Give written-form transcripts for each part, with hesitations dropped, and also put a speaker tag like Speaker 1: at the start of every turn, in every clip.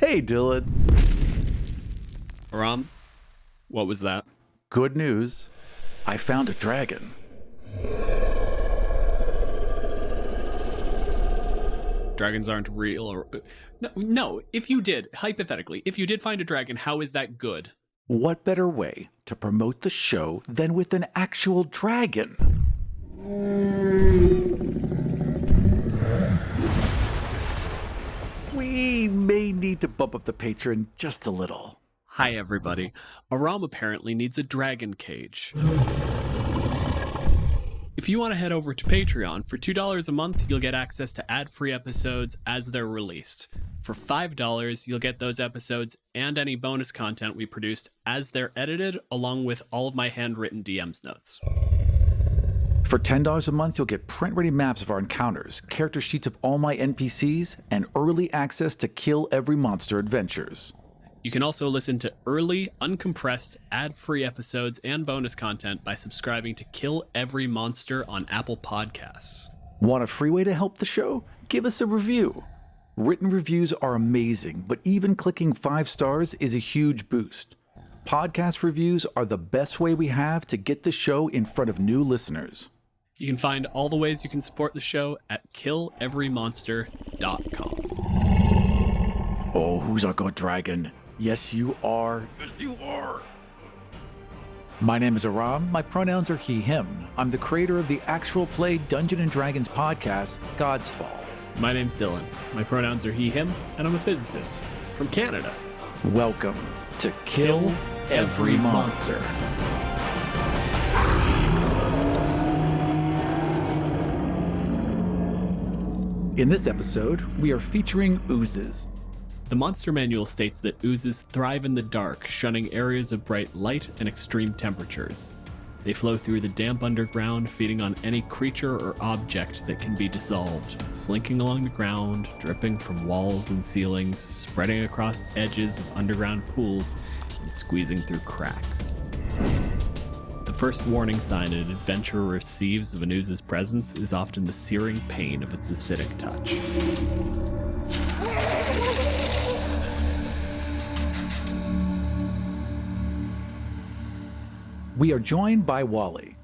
Speaker 1: Hey, Dylan.
Speaker 2: Ram, what was that?
Speaker 1: Good news. I found a dragon.
Speaker 2: Dragons aren't real or... No, if you did, hypothetically, if you did find a dragon, how is that good?
Speaker 1: What better way to promote the show than with an actual dragon? We may need to bump up the Patreon just a little.
Speaker 2: Hi, everybody. Aram apparently needs a dragon cage. If you want to head over to Patreon, for $2 a month, you'll get access to ad-free episodes as they're released. For $5, you'll get those episodes and any bonus content we produced as they're edited, along with all of my handwritten DM's notes.
Speaker 1: For $10 a month, you'll get print-ready maps of our encounters, character sheets of all my NPCs, and early access to Kill Every Monster adventures.
Speaker 2: You can also listen to early, uncompressed, ad-free episodes and bonus content by subscribing to Kill Every Monster on Apple Podcasts.
Speaker 1: Want a free way to help the show? Give us a review. Written reviews are amazing, but even clicking 5 stars is a huge boost. Podcast reviews are the best way we have to get the show in front of new listeners.
Speaker 2: You can find all the ways you can support the show at killeverymonster.com.
Speaker 1: Oh, who's our good dragon? Yes, you are. Yes, you are. My name is Aram. My pronouns are he, him. I'm the creator of the actual play Dungeons & Dragons podcast, God's Fall.
Speaker 2: My name's Dylan. My pronouns are he, him, and I'm a physicist from Canada.
Speaker 1: Welcome to Kill Every Monster. In this episode, we are featuring Oozes.
Speaker 2: The monster manual states that oozes thrive in the dark, shunning areas of bright light and extreme temperatures. They flow through the damp underground, feeding on any creature or object that can be dissolved, slinking along the ground, dripping from walls and ceilings, spreading across edges of underground pools, and squeezing through cracks. The first warning sign an adventurer receives of an ooze's presence is often the searing pain of its acidic touch.
Speaker 1: We are joined by WallE.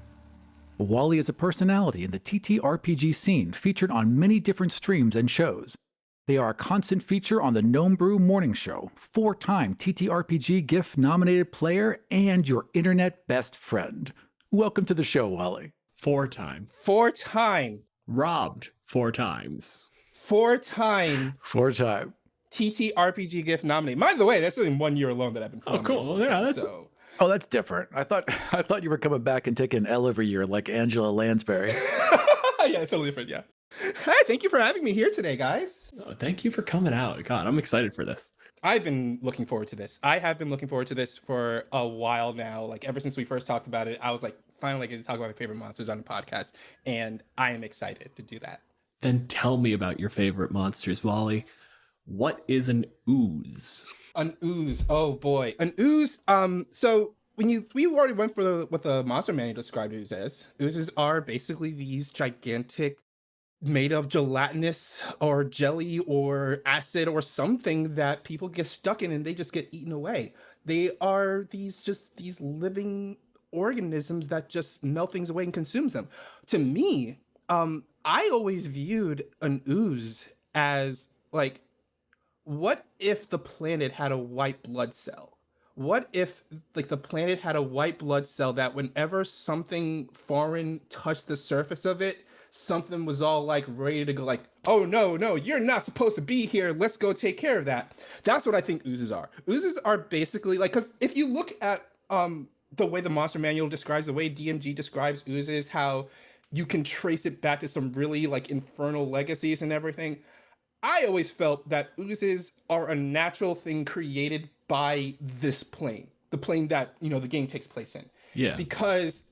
Speaker 1: WallE is a personality in the TTRPG scene featured on many different streams and shows. They are a constant feature on the Gnomebrew morning show, 4-time TTRPGif nominated player, and your internet best friend. Welcome to the show, WallE.
Speaker 2: 4-time.
Speaker 3: 4-time.
Speaker 2: Robbed 4 times.
Speaker 3: 4-time.
Speaker 1: 4-time.
Speaker 3: TTRPGif nominated. By the way, that's in 1 year alone that I've been.
Speaker 2: Oh, cool. Yeah, that's.
Speaker 3: So.
Speaker 1: Oh, that's different. I thought you were coming back and taking an L every year like Angela Lansbury.
Speaker 3: Yeah, it's totally different. Yeah. Hey, thank you for having me here today, guys.
Speaker 2: Oh, thank you for coming out. God, I'm excited for this.
Speaker 3: I've been looking forward to this. I have been looking forward to this for a while now. Like ever since we first talked about it, I was like, finally getting to talk about my favorite monsters on the podcast, and I am excited to do that.
Speaker 2: Then tell me about your favorite monsters, WallE. What is an ooze?
Speaker 3: An ooze. Oh boy, an ooze. So we already went for what the monster manual described ooze as. Oozes are basically these gigantic, made of gelatinous or jelly or acid or something that people get stuck in and they just get eaten away. They are these living organisms that just melt things away and consumes them. To me, I always viewed an ooze as like, what if the planet had a white blood cell? What if like the planet had a white blood cell that whenever something foreign touched the surface of it, something was all like ready to go like, oh no, you're not supposed to be here. Let's go take care of that. That's what I think oozes are. Oozes are basically like, because if you look at the way the monster manual describes, the way DMG describes oozes, how you can trace it back to some really like infernal legacies and everything. I always felt that oozes are a natural thing created by this plane, the plane that, you know, the game takes place in.
Speaker 2: Yeah.
Speaker 3: Because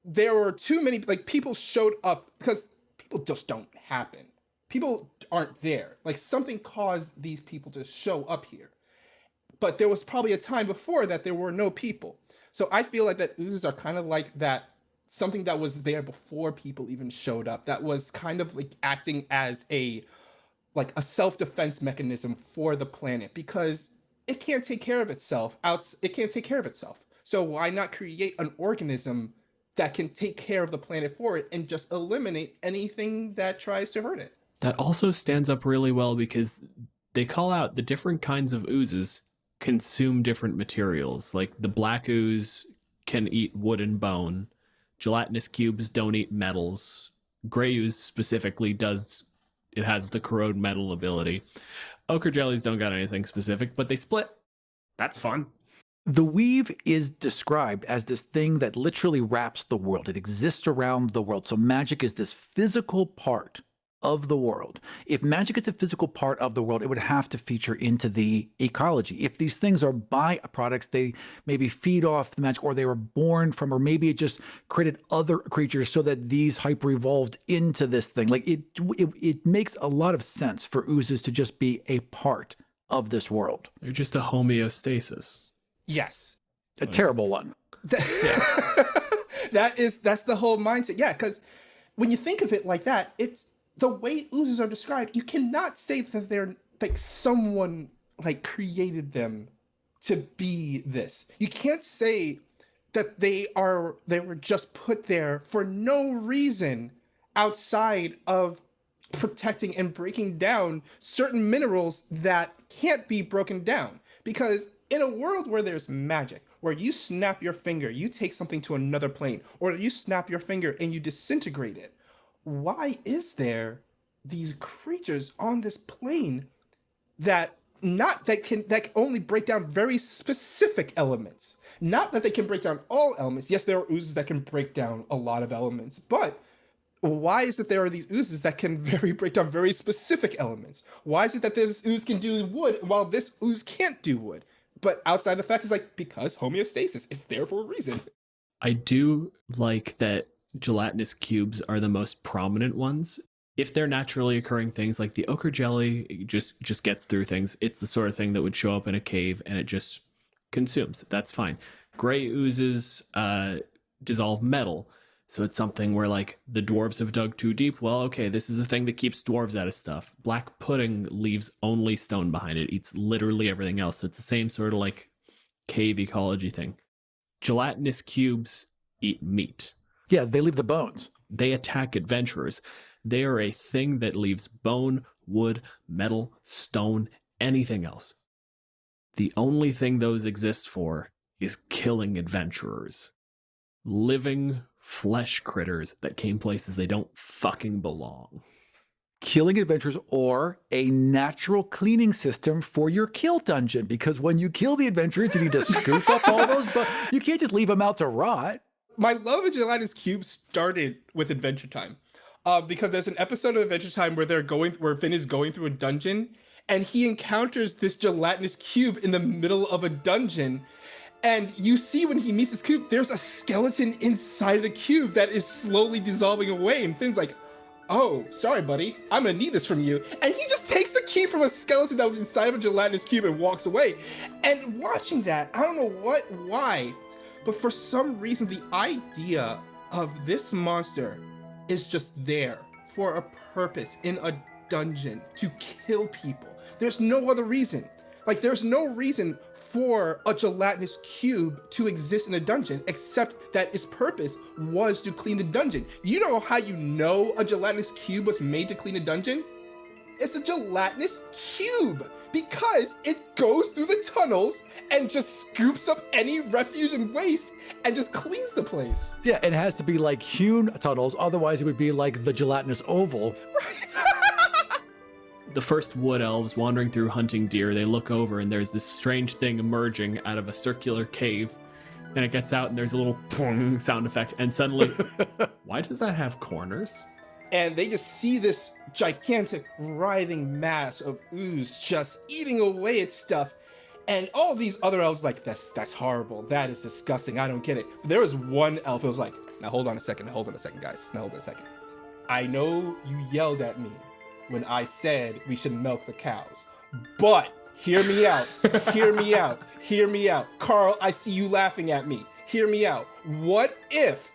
Speaker 3: there were too many, like people showed up because people just don't happen. People aren't there. Like something caused these people to show up here. But there was probably a time before that there were no people. So I feel like that oozes are kind of like that, something that was there before people even showed up, that was kind of like acting as a like a self-defense mechanism for the planet, because it can't take care of itself. It can't take care of itself. So why not create an organism that can take care of the planet for it and just eliminate anything that tries to hurt it?
Speaker 2: That also stands up really well because they call out the different kinds of oozes consume different materials. Like the black ooze can eat wood and bone. Gelatinous cubes don't eat metals. Gray ooze specifically does. It has the corrode metal ability. Ochre jellies don't got anything specific, but they split. That's fun.
Speaker 1: The weave is described as this thing that literally wraps the world. It exists around the world. So magic is this physical part of the world. If magic is a physical part of the world, it would have to feature into the ecology. If these things are byproducts, they maybe feed off the magic, or they were born from, or maybe it just created other creatures so that these hyper evolved into this thing. Like it makes a lot of sense for oozes to just be a part of this world.
Speaker 2: They're just a homeostasis.
Speaker 3: Yes.
Speaker 1: A terrible one.
Speaker 3: That's the whole mindset. Yeah, because when you think of it like that, it's the way oozes are described. You cannot say that they're like someone like created them to be this. You can't say that they were just put there for no reason outside of protecting and breaking down certain minerals that can't be broken down. Because in a world where there's magic, where you snap your finger, you take something to another plane, or you snap your finger and you disintegrate it, why is there these creatures on this plane that can only break down very specific elements? Not that they can break down all elements. Yes, there are oozes that can break down a lot of elements, but why is it there are these oozes that can break down very specific elements? Why is it that this ooze can do wood while this ooze can't do wood? But outside the fact is like, because homeostasis is there for a reason.
Speaker 2: I do like that gelatinous cubes are the most prominent ones. If they're naturally occurring things like the ochre jelly, it just gets through things. It's the sort of thing that would show up in a cave and it just consumes. That's fine. Gray oozes dissolve metal. So it's something where like the dwarves have dug too deep. Well, okay, this is a thing that keeps dwarves out of stuff. Black pudding leaves only stone behind it. Eats literally everything else. So it's the same sort of like cave ecology thing. Gelatinous cubes eat meat.
Speaker 1: Yeah, they leave the bones.
Speaker 2: They attack adventurers. They are a thing that leaves bone, wood, metal, stone, anything else. The only thing those exist for is killing adventurers. Living flesh critters that came places they don't fucking belong.
Speaker 1: Killing adventurers, or a natural cleaning system for your kill dungeon, because when you kill the adventurers, you need to scoop up all those, but you can't just leave them out to rot.
Speaker 3: My love of gelatinous cubes started with Adventure Time, because there's an episode of Adventure Time where Finn is going through a dungeon, and he encounters this gelatinous cube in the middle of a dungeon. And you see when he meets this cube, there's a skeleton inside of the cube that is slowly dissolving away. And Finn's like, oh, sorry, buddy. I'm gonna need this from you. And he just takes the key from a skeleton that was inside of a gelatinous cube and walks away. And watching that, I don't know why, but for some reason, the idea of this monster is just there for a purpose in a dungeon to kill people. There's no other reason. Like, there's no reason for a gelatinous cube to exist in a dungeon, except that its purpose was to clean the dungeon. You know how you know a gelatinous cube was made to clean a dungeon? It's a gelatinous cube, because it goes through the tunnels and just scoops up any refuse and waste and just cleans the place.
Speaker 1: Yeah, it has to be like hewn tunnels, otherwise it would be like the gelatinous oval.
Speaker 3: Right?
Speaker 2: The first wood elves wandering through hunting deer, they look over and there's this strange thing emerging out of a circular cave. And it gets out and there's a little pong sound effect. And suddenly, why does that have corners?
Speaker 3: And they just see this gigantic writhing mass of ooze just eating away at stuff. And all these other elves like, that's horrible. That is disgusting. I don't get it. But there was one elf who was like, now hold on a second, guys. Now hold on a second. I know you yelled at me when I said we should milk the cows, but hear me out. Hear me out. Carl, I see you laughing at me. Hear me out. What if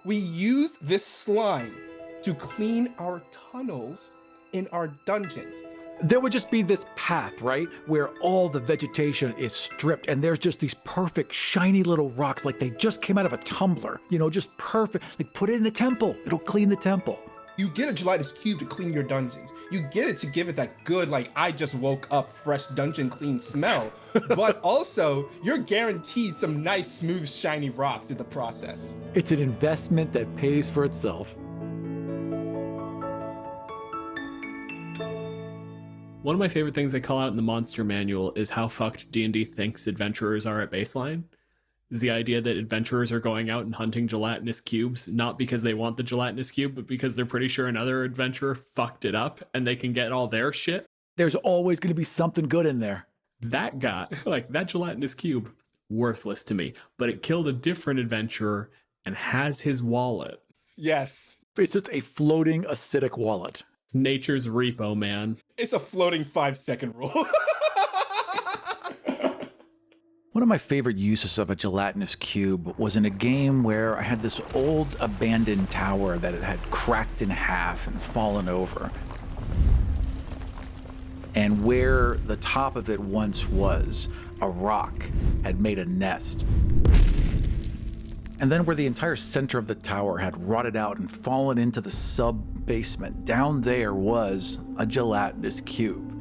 Speaker 3: we use this slime to clean our tunnels in our dungeons.
Speaker 1: There would just be this path, right? Where all the vegetation is stripped and there's just these perfect shiny little rocks like they just came out of a tumbler, just perfect. Like put it in the temple, it'll clean the temple.
Speaker 3: You get a gelatinous cube to clean your dungeons. You get it to give it that good, like, I just woke up fresh dungeon clean smell. But also, you're guaranteed some nice, smooth, shiny rocks in the process.
Speaker 1: It's an investment that pays for itself.
Speaker 2: One of my favorite things they call out in the monster manual is how fucked D&D thinks adventurers are at baseline. Is the idea that adventurers are going out and hunting gelatinous cubes, not because they want the gelatinous cube, but because they're pretty sure another adventurer fucked it up and they can get all their shit.
Speaker 1: There's always going to be something good in there.
Speaker 2: That guy, like that gelatinous cube, worthless to me, but it killed a different adventurer and has his wallet.
Speaker 3: Yes.
Speaker 1: It's just a floating acidic wallet.
Speaker 2: Nature's repo, man.
Speaker 3: It's a floating 5-second rule.
Speaker 1: One of my favorite uses of a gelatinous cube was in a game where I had this old abandoned tower that it had cracked in half and fallen over. And where the top of it once was, a rock had made a nest. And then where the entire center of the tower had rotted out and fallen into the sub-basement, down there was a gelatinous cube.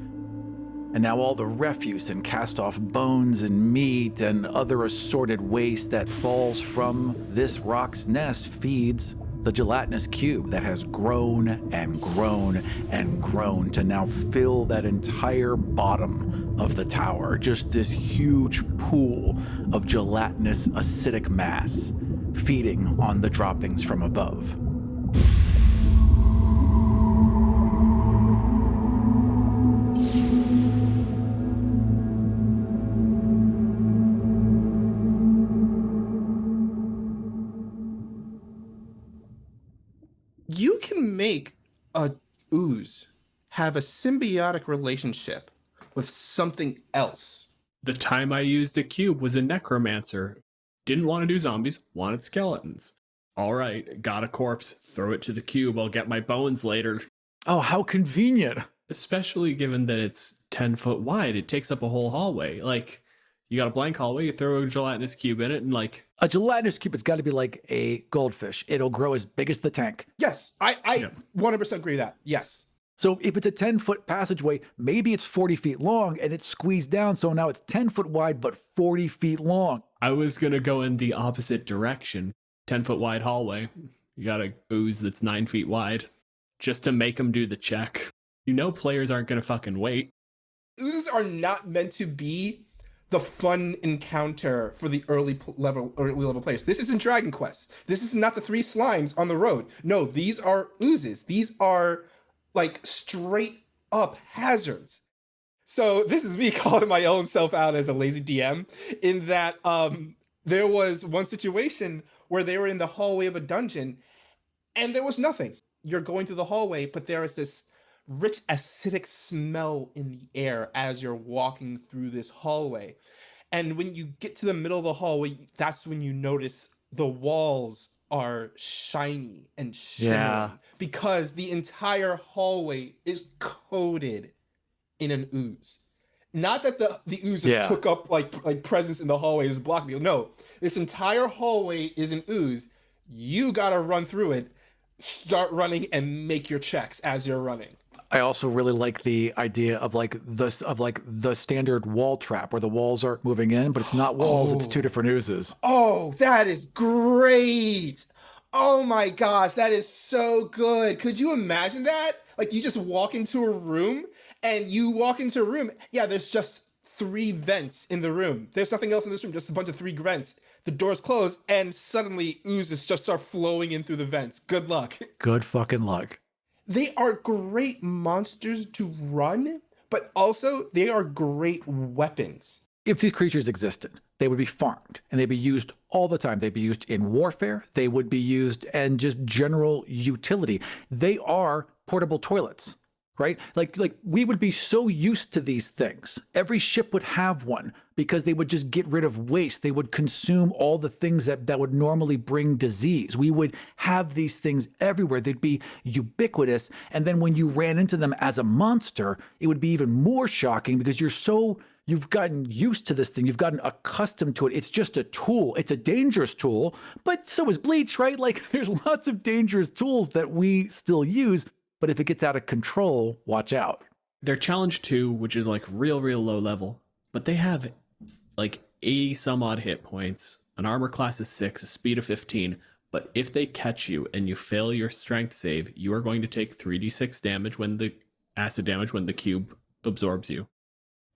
Speaker 1: And now all the refuse and cast-off bones and meat and other assorted waste that falls from this rock's nest feeds the gelatinous cube that has grown and grown and grown to now fill that entire bottom of the tower. Just this huge pool of gelatinous acidic mass feeding on the droppings from above.
Speaker 3: You can make a ooze have a symbiotic relationship with something else.
Speaker 2: The time I used a cube was a necromancer. Didn't want to do zombies, wanted skeletons. All right, got a corpse, throw it to the cube, I'll get my bones later.
Speaker 1: Oh, how convenient.
Speaker 2: Especially given that it's 10 foot wide, it takes up a whole hallway. Like, you got a blank hallway, you throw a gelatinous cube in it, and like...
Speaker 1: A gelatinous cube has got to be like a goldfish. It'll grow as big as the tank.
Speaker 3: Yes, I 100% agree with that. Yes.
Speaker 1: So if it's a 10-foot passageway, maybe it's 40 feet long and it's squeezed down, so now it's 10 foot wide but 40 feet long.
Speaker 2: I was going to go in the opposite direction. 10 foot wide hallway. You got a ooze that's 9 feet wide. Just to make them do the check. You know players aren't going to fucking wait.
Speaker 3: Oozes are not meant to be the fun encounter for the early level players. This isn't Dragon Quest. This is not the 3 slimes on the road. No, these are oozes. These are like straight up hazards. So this is me calling my own self out as a lazy DM in that there was one situation where they were in the hallway of a dungeon and there was nothing. You're going through the hallway, but there is this rich acidic smell in the air as you're walking through this hallway. And when you get to the middle of the hallway, that's when you notice the walls are shiny and shimmering because the entire hallway is coated in an ooze. Not that the oozes took up like presence in the hallway is blocking you. No, this entire hallway is an ooze. You gotta run through it, start running, and make your checks as you're running.
Speaker 1: I also really like the idea of the standard wall trap where the walls are moving in, but it's not walls, it's 2 different oozes.
Speaker 3: Oh, that is great. Oh my gosh, that is so good. Could you imagine that? Like you just walk into a room and there's just 3 vents in the room. There's nothing else in this room, just a bunch of 3 vents. The doors close and suddenly oozes just start flowing in through the vents. Good luck.
Speaker 1: Good fucking luck.
Speaker 3: They are great monsters to run, but also they are great weapons.
Speaker 1: If these creatures existed, they would be farmed and they'd be used all the time. They'd be used in warfare. They would be used in just general utility. They are portable toilets, right? Like we would be so used to these things. Every ship would have one, because they would just get rid of waste. They would consume all the things that would normally bring disease. We would have these things everywhere. They'd be ubiquitous. And then when you ran into them as a monster, it would be even more shocking because you've gotten used to this thing. You've gotten accustomed to it. It's just a tool. It's a dangerous tool, but so is bleach, right? Like there's lots of dangerous tools that we still use, but if it gets out of control, watch out.
Speaker 2: They're challenge 2, which is like real low level, but they have like 80 some odd hit points, an armor class of 6, a speed of 15. But if they catch you and you fail your strength save, you are going to take 3d6 damage acid damage when the cube absorbs you.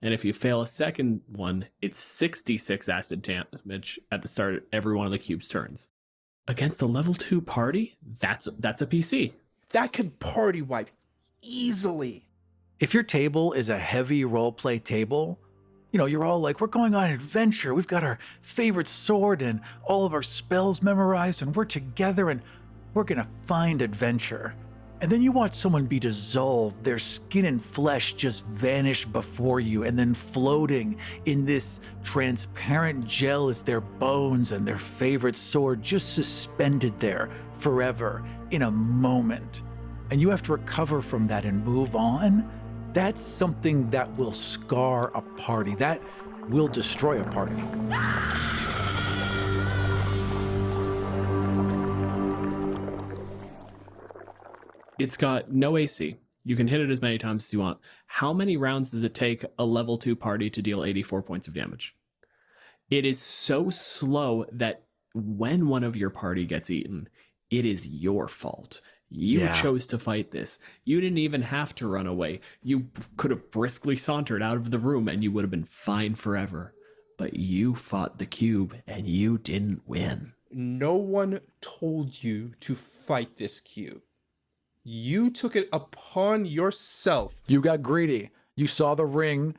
Speaker 2: And if you fail a second one, it's 66 acid damage at the start of every one of the cube's turns. Against a level 2 party, that's a PC.
Speaker 3: That could party wipe easily.
Speaker 1: If your table is a heavy roleplay table, you're all like, we're going on an adventure. We've got our favorite sword and all of our spells memorized, and we're together and we're going to find adventure. And then you watch someone be dissolved, their skin and flesh just vanish before you, and then floating in this transparent gel is their bones and their favorite sword just suspended there forever in a moment. And you have to recover from that and move on. That's something that will scar a party. That will destroy a party.
Speaker 2: It's got no AC. You can hit it as many times as you want. How many rounds does it take a level 2 party to deal 84 points of damage? It is so slow that when one of your party gets eaten, it is your fault. You chose to fight this. You didn't even have to run away. You could have briskly sauntered out of the room and you would have been fine forever. But you fought the cube and you didn't win.
Speaker 3: No one told you to fight this cube. You took it upon yourself.
Speaker 1: You got greedy. You saw the ring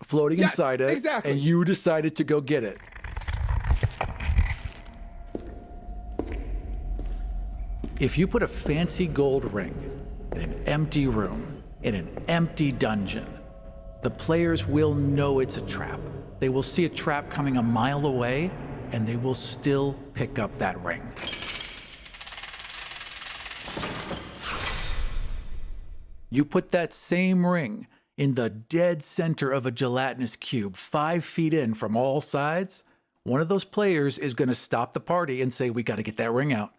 Speaker 1: floating inside it,
Speaker 3: exactly.
Speaker 1: And you decided to go get it. If you put a fancy gold ring in an empty room, in an empty dungeon, the players will know it's a trap. They will see a trap coming a mile away, and they will still pick up that ring. You put that same ring in the dead center of a gelatinous cube, 5 feet in from all sides, one of those players is going to stop the party and say, we got to get that ring out.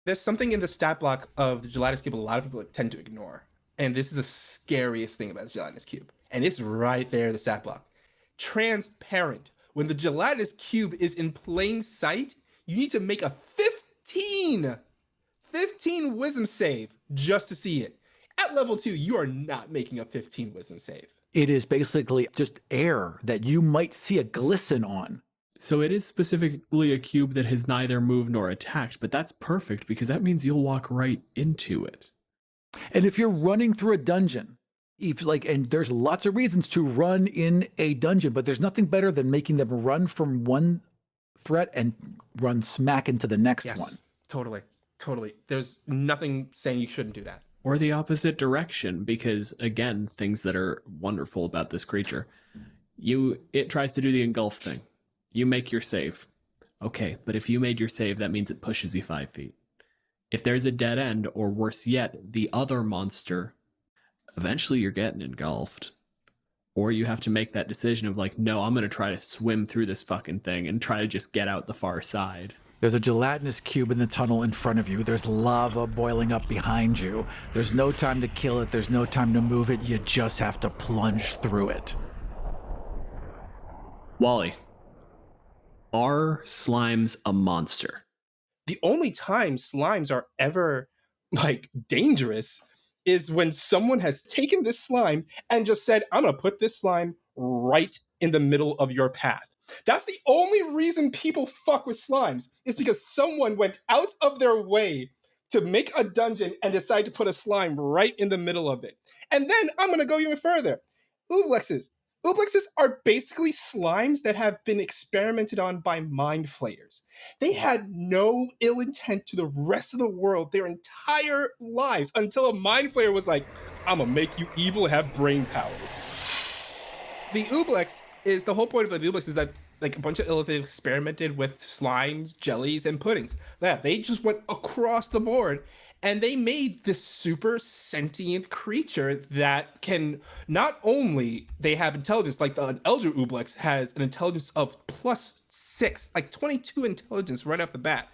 Speaker 3: There's something in the stat block of the gelatinous cube a lot of people tend to ignore. And this is the scariest thing about the gelatinous cube. And it's right there, the stat block. Transparent. When the gelatinous cube is in plain sight, you need to make a 15 wisdom save just to see it. At level 2, you are not making a 15 wisdom save.
Speaker 1: It is basically just air that you might see a glisten on.
Speaker 2: So it is specifically a cube that has neither moved nor attacked, but that's perfect because that means you'll walk right into it.
Speaker 1: And if you're running through a dungeon, and there's lots of reasons to run in a dungeon, but there's nothing better than making them run from one threat and run smack into the next one.
Speaker 3: Totally. There's nothing saying you shouldn't do that.
Speaker 2: Or the opposite direction, because again, things that are wonderful about this creature. It tries to do the engulf thing. You make your save. Okay, but if you made your save, that means it pushes you 5 feet. If there's a dead end, or worse yet, the other monster, eventually you're getting engulfed. Or you have to make that decision of like, no, I'm going to try to swim through this fucking thing and try to just get out the far side.
Speaker 1: There's a gelatinous cube in the tunnel in front of you. There's lava boiling up behind you. There's no time to kill it. There's no time to move it. You just have to plunge through it.
Speaker 2: WallE, are slimes a monster?
Speaker 3: The only time slimes are ever dangerous is when someone has taken this slime and just said, I'm going to put this slime right in the middle of your path. That's the only reason people fuck with slimes, is because someone went out of their way to make a dungeon and decide to put a slime right in the middle of it. And then I'm going to go even further. Ooblexes. Ooblexes are basically slimes that have been experimented on by mind flayers. They had no ill intent to the rest of the world their entire lives until a mind flayer was like, I'm going to make you evil and have brain powers. The Ooblex is the whole point of the Nublex is that like a bunch of illithid experimented with slimes, jellies, and puddings. Yeah, they just went across the board and they made this super sentient creature that can not only they have intelligence, like the Elder Ooblex has an intelligence of +6, like 22 intelligence right off the bat.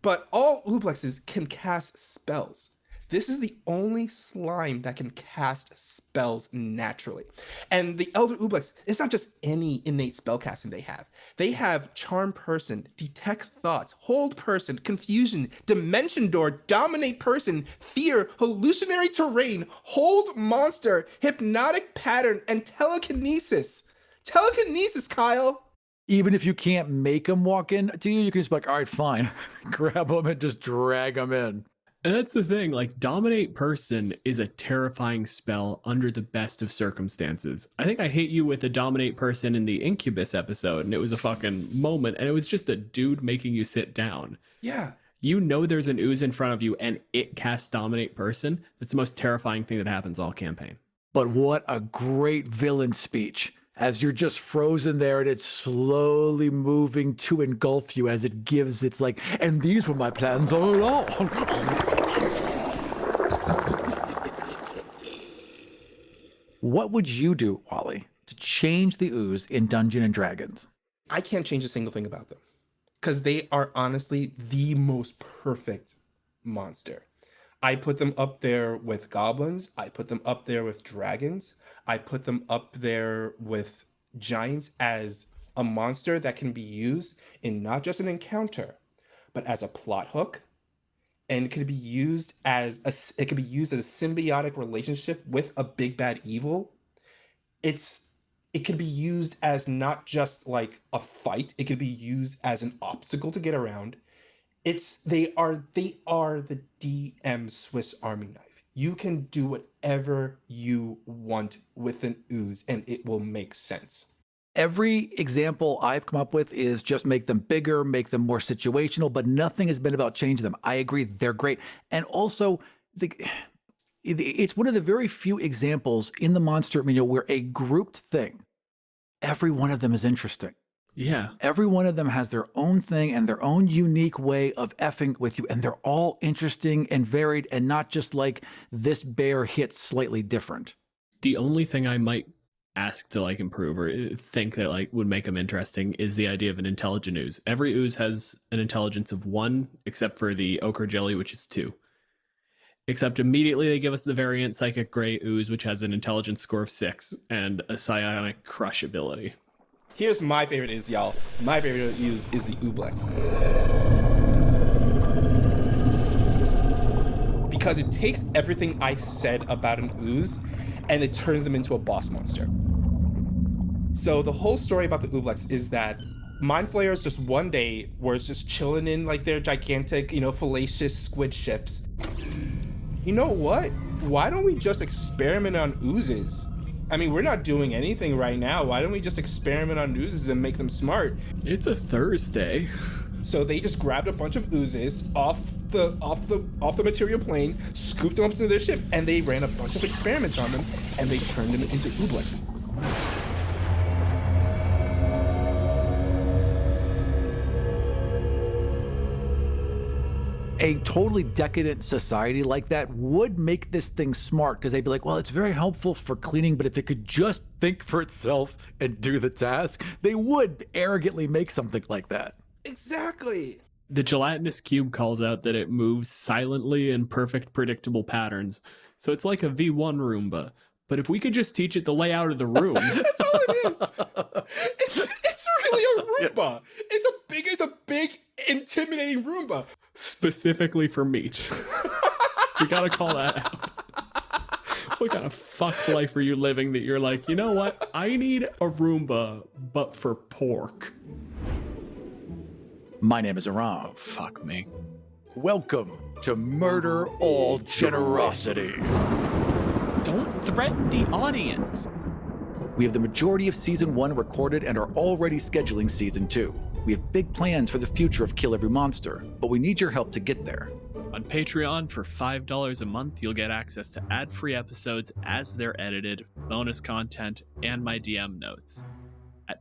Speaker 3: But all Ooblexes can cast spells. This is the only slime that can cast spells naturally. And the Elder Ooblex, it's not just any innate spellcasting they have. They have Charm Person, Detect Thoughts, Hold Person, Confusion, Dimension Door, Dominate Person, Fear, Hallucinatory Terrain, Hold Monster, Hypnotic Pattern, and Telekinesis. Telekinesis, Kyle!
Speaker 1: Even if you can't make them walk in to you, you can just be like, all right, fine. Grab them and just drag them in.
Speaker 2: And that's the thing, like, Dominate Person is a terrifying spell under the best of circumstances. I think I hit you with a Dominate Person in the Incubus episode, and it was a fucking moment, and it was just a dude making you sit down.
Speaker 3: Yeah.
Speaker 2: You know there's an ooze in front of you, and it casts Dominate Person. That's the most terrifying thing that happens all campaign.
Speaker 1: But what a great villain speech. As you're just frozen there and it's slowly moving to engulf you as it gives its like, and these were my plans all along. What would you do, WallE, to change the ooze in Dungeons and Dragons?
Speaker 3: I can't change a single thing about them because they are honestly the most perfect monster. I put them up there with goblins. I put them up there with dragons. I put them up there with giants as a monster that can be used in not just an encounter, but as a plot hook, and it can be used as a symbiotic relationship with a big bad evil. It can be used as not just like a fight. It can be used as an obstacle to get around. They are the DM Swiss Army knife. You can do whatever you want with an ooze and it will make sense.
Speaker 1: Every example I've come up with is just make them bigger, make them more situational, but nothing has been about changing them. I agree, they're great. And also, it's one of the very few examples in the monster manual where a grouped thing, every one of them is interesting.
Speaker 2: Yeah.
Speaker 1: Every one of them has their own thing and their own unique way of effing with you. And they're all interesting and varied and not just like this bear hits slightly different.
Speaker 2: The only thing I might ask to like improve or think that like would make them interesting is the idea of an intelligent ooze. Every ooze has an intelligence of 1, except for the ochre jelly, which is 2. Except immediately they give us the variant Psychic Gray ooze, which has an intelligence score of 6 and a psionic crush ability.
Speaker 3: Here's my favorite ooze, y'all. My favorite ooze is the Ooblex. Because it takes everything I said about an ooze and it turns them into a boss monster. So the whole story about the Ooblex is that Mind Flayers just one day were just chilling in like their gigantic, fallacious squid ships. You know what? Why don't we just experiment on oozes? I mean, we're not doing anything right now. Why don't we just experiment on oozes and make them smart?
Speaker 2: It's a Thursday.
Speaker 3: So they just grabbed a bunch of oozes off the material plane, scooped them up to their ship, and they ran a bunch of experiments on them, and they turned them into Ooblex.
Speaker 1: A totally decadent society like that would make this thing smart because they'd be like, well, it's very helpful for cleaning, but if it could just think for itself and do the task, they would arrogantly make something like that.
Speaker 3: Exactly.
Speaker 2: The gelatinous cube calls out that it moves silently in perfect predictable patterns. So it's like a V1 Roomba. But if we could just teach it the layout of the room.
Speaker 3: That's all it is. It's really a Roomba. It's a big, intimidating Roomba.
Speaker 2: Specifically for meat. We gotta call that out. What kind of fuck life are you living that you're like, you know what? I need a Roomba, but for pork.
Speaker 1: My name is Aram.
Speaker 2: Fuck me.
Speaker 1: Welcome to Murder All Generosity.
Speaker 2: Don't threaten the audience.
Speaker 1: We have the majority of Season 1 recorded and are already scheduling Season 2. We have big plans for the future of Kill Every Monster, but we need your help to get there.
Speaker 2: On Patreon, for $5 a month, you'll get access to ad-free episodes as they're edited, bonus content, and my DM notes.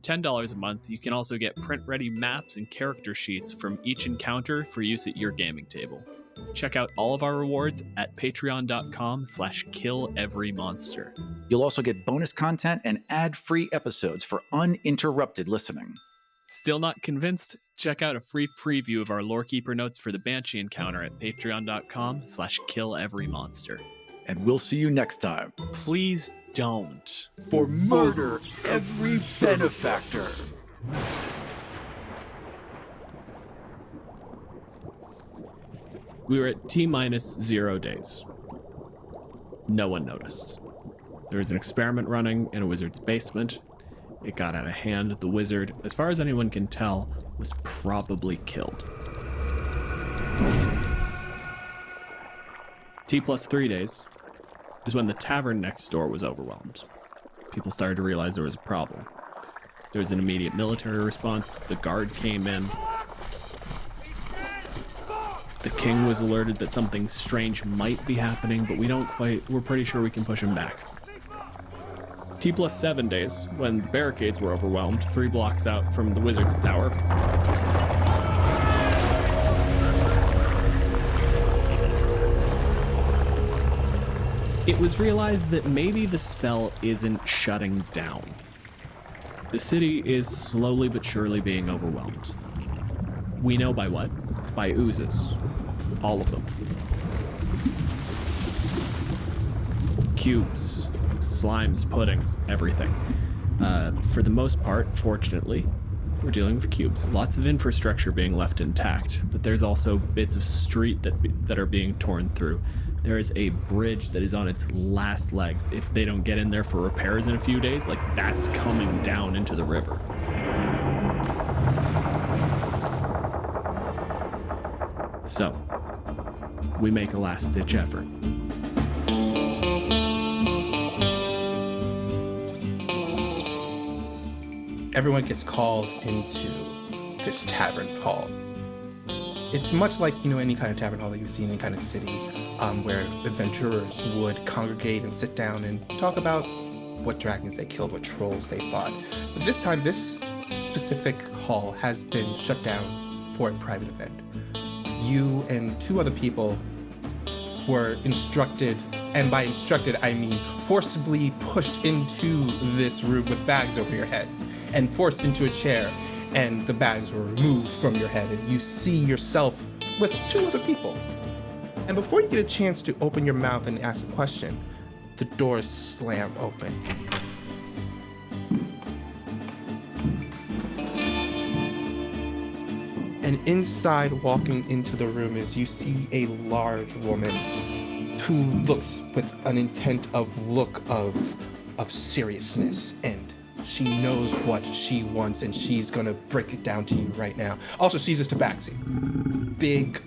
Speaker 2: $10 a month, you can also get print-ready maps and character sheets from each encounter for use at your gaming table. Check out all of our rewards at patreon.com/killeverymonster.
Speaker 1: You'll also get bonus content and ad-free episodes for uninterrupted listening.
Speaker 2: Still not convinced? Check out a free preview of our Lorekeeper notes for the Banshee encounter at patreon.com/killeverymonster.
Speaker 1: And we'll see you next time.
Speaker 2: Please don't.
Speaker 1: For murder every benefactor.
Speaker 2: We were at T-minus 0 days. No one noticed. There was an experiment running in a wizard's basement. It got out of hand. The wizard, as far as anyone can tell, was probably killed. T+3 days is when the tavern next door was overwhelmed. People started to realize there was a problem. There was an immediate military response. The guard came in. The king was alerted that something strange might be happening, but we're pretty sure we can push him back. T+7 days, when the barricades were overwhelmed, 3 blocks out from the wizard's tower. It was realized that maybe the spell isn't shutting down. The city is slowly but surely being overwhelmed. We know by what? It's by oozes. All of them. Cubes, slimes, puddings, everything. For the most part, fortunately, we're dealing with cubes. Lots of infrastructure being left intact, but there's also bits of street that are being torn through. There is a bridge that is on its last legs. If they don't get in there for repairs in a few days, that's coming down into the river. So, we make a last-ditch effort.
Speaker 3: Everyone gets called into this tavern hall. It's much like, any kind of tavern hall that you see in any kind of city, where adventurers would congregate and sit down and talk about what dragons they killed, what trolls they fought. But this time, this specific hall has been shut down for a private event. You and 2 other people were instructed, and by instructed I mean forcibly pushed into this room with bags over your heads and forced into a chair, and the bags were removed from your head, and you see yourself with 2 other people. And before you get a chance to open your mouth and ask a question, the doors slam open. And inside, walking into the room, is you see a large woman who looks with an intent of seriousness, and she knows what she wants, and she's gonna break it down to you right now. Also, she's a tabaxi. Big,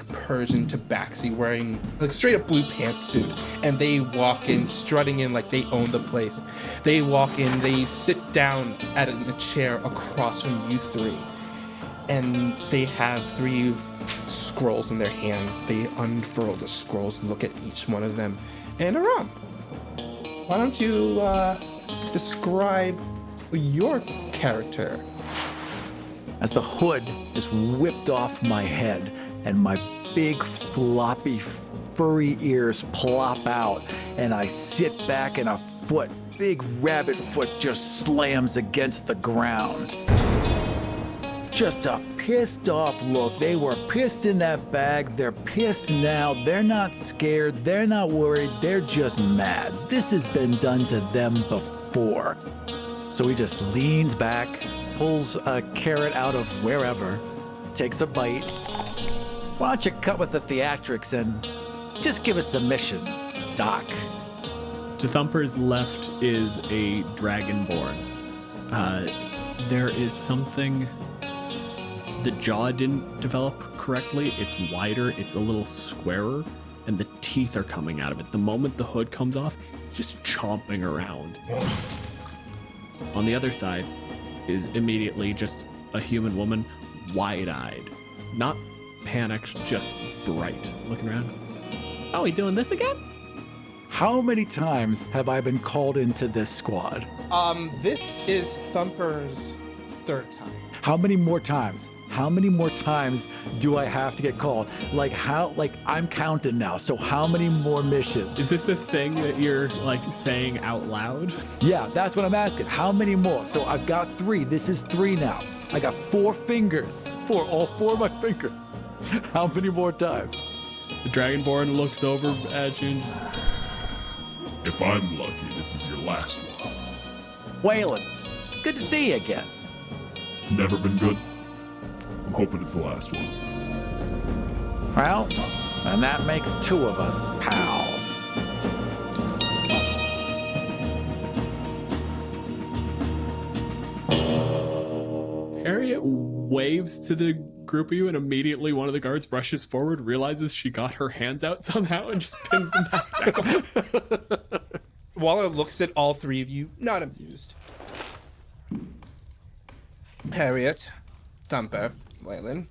Speaker 3: Persian tabaxi, wearing straight up blue pantsuit, and they walk in, strutting in like they own the place. They walk in, they sit down at a chair across from you 3. And they have 3 scrolls in their hands. They unfurl the scrolls, look at each one of them. And Aram, why don't you describe your character?
Speaker 1: As the hood is whipped off my head and my big floppy furry ears plop out, and I sit back and a big rabbit foot just slams against the ground. Just a pissed off look. They were pissed in that bag. They're pissed now. They're not scared. They're not worried. They're just mad. This has been done to them before. So he just leans back, pulls a carrot out of wherever, takes a bite. Why don't you cut with the theatrics and just give us the mission, Doc?
Speaker 2: To Thumper's left is a dragonborn. There is something... The jaw didn't develop correctly. It's wider, it's a little squarer, and the teeth are coming out of it. The moment the hood comes off, it's just chomping around. On the other side is immediately just a human woman, wide-eyed. Not panicked, just bright. Looking around. Oh, we doing this again?
Speaker 1: How many times have I been called into this squad?
Speaker 3: This is Thumper's third time.
Speaker 1: How many more times? How many more times do I have to get called? Like I'm counting now. So how many more missions?
Speaker 2: Is this a thing that you're like saying out loud?
Speaker 1: Yeah, that's what I'm asking. How many more? So I've got 3. This is 3 now. I got 4 fingers. All 4 of my fingers. How many more times?
Speaker 2: The Dragonborn looks over at you and just,
Speaker 4: If I'm lucky, this is your last one.
Speaker 1: Waylon, good to see you again.
Speaker 4: It's never been good. I'm hoping it's the last one.
Speaker 1: Well, and that makes 2 of us, pal.
Speaker 2: Harriet waves to the group of you, and immediately one of the guards rushes forward, realizes she got her hands out somehow, and just pins them back down.
Speaker 3: WallE looks at all 3 of you, not amused. Harriet, Thumper, Waylon.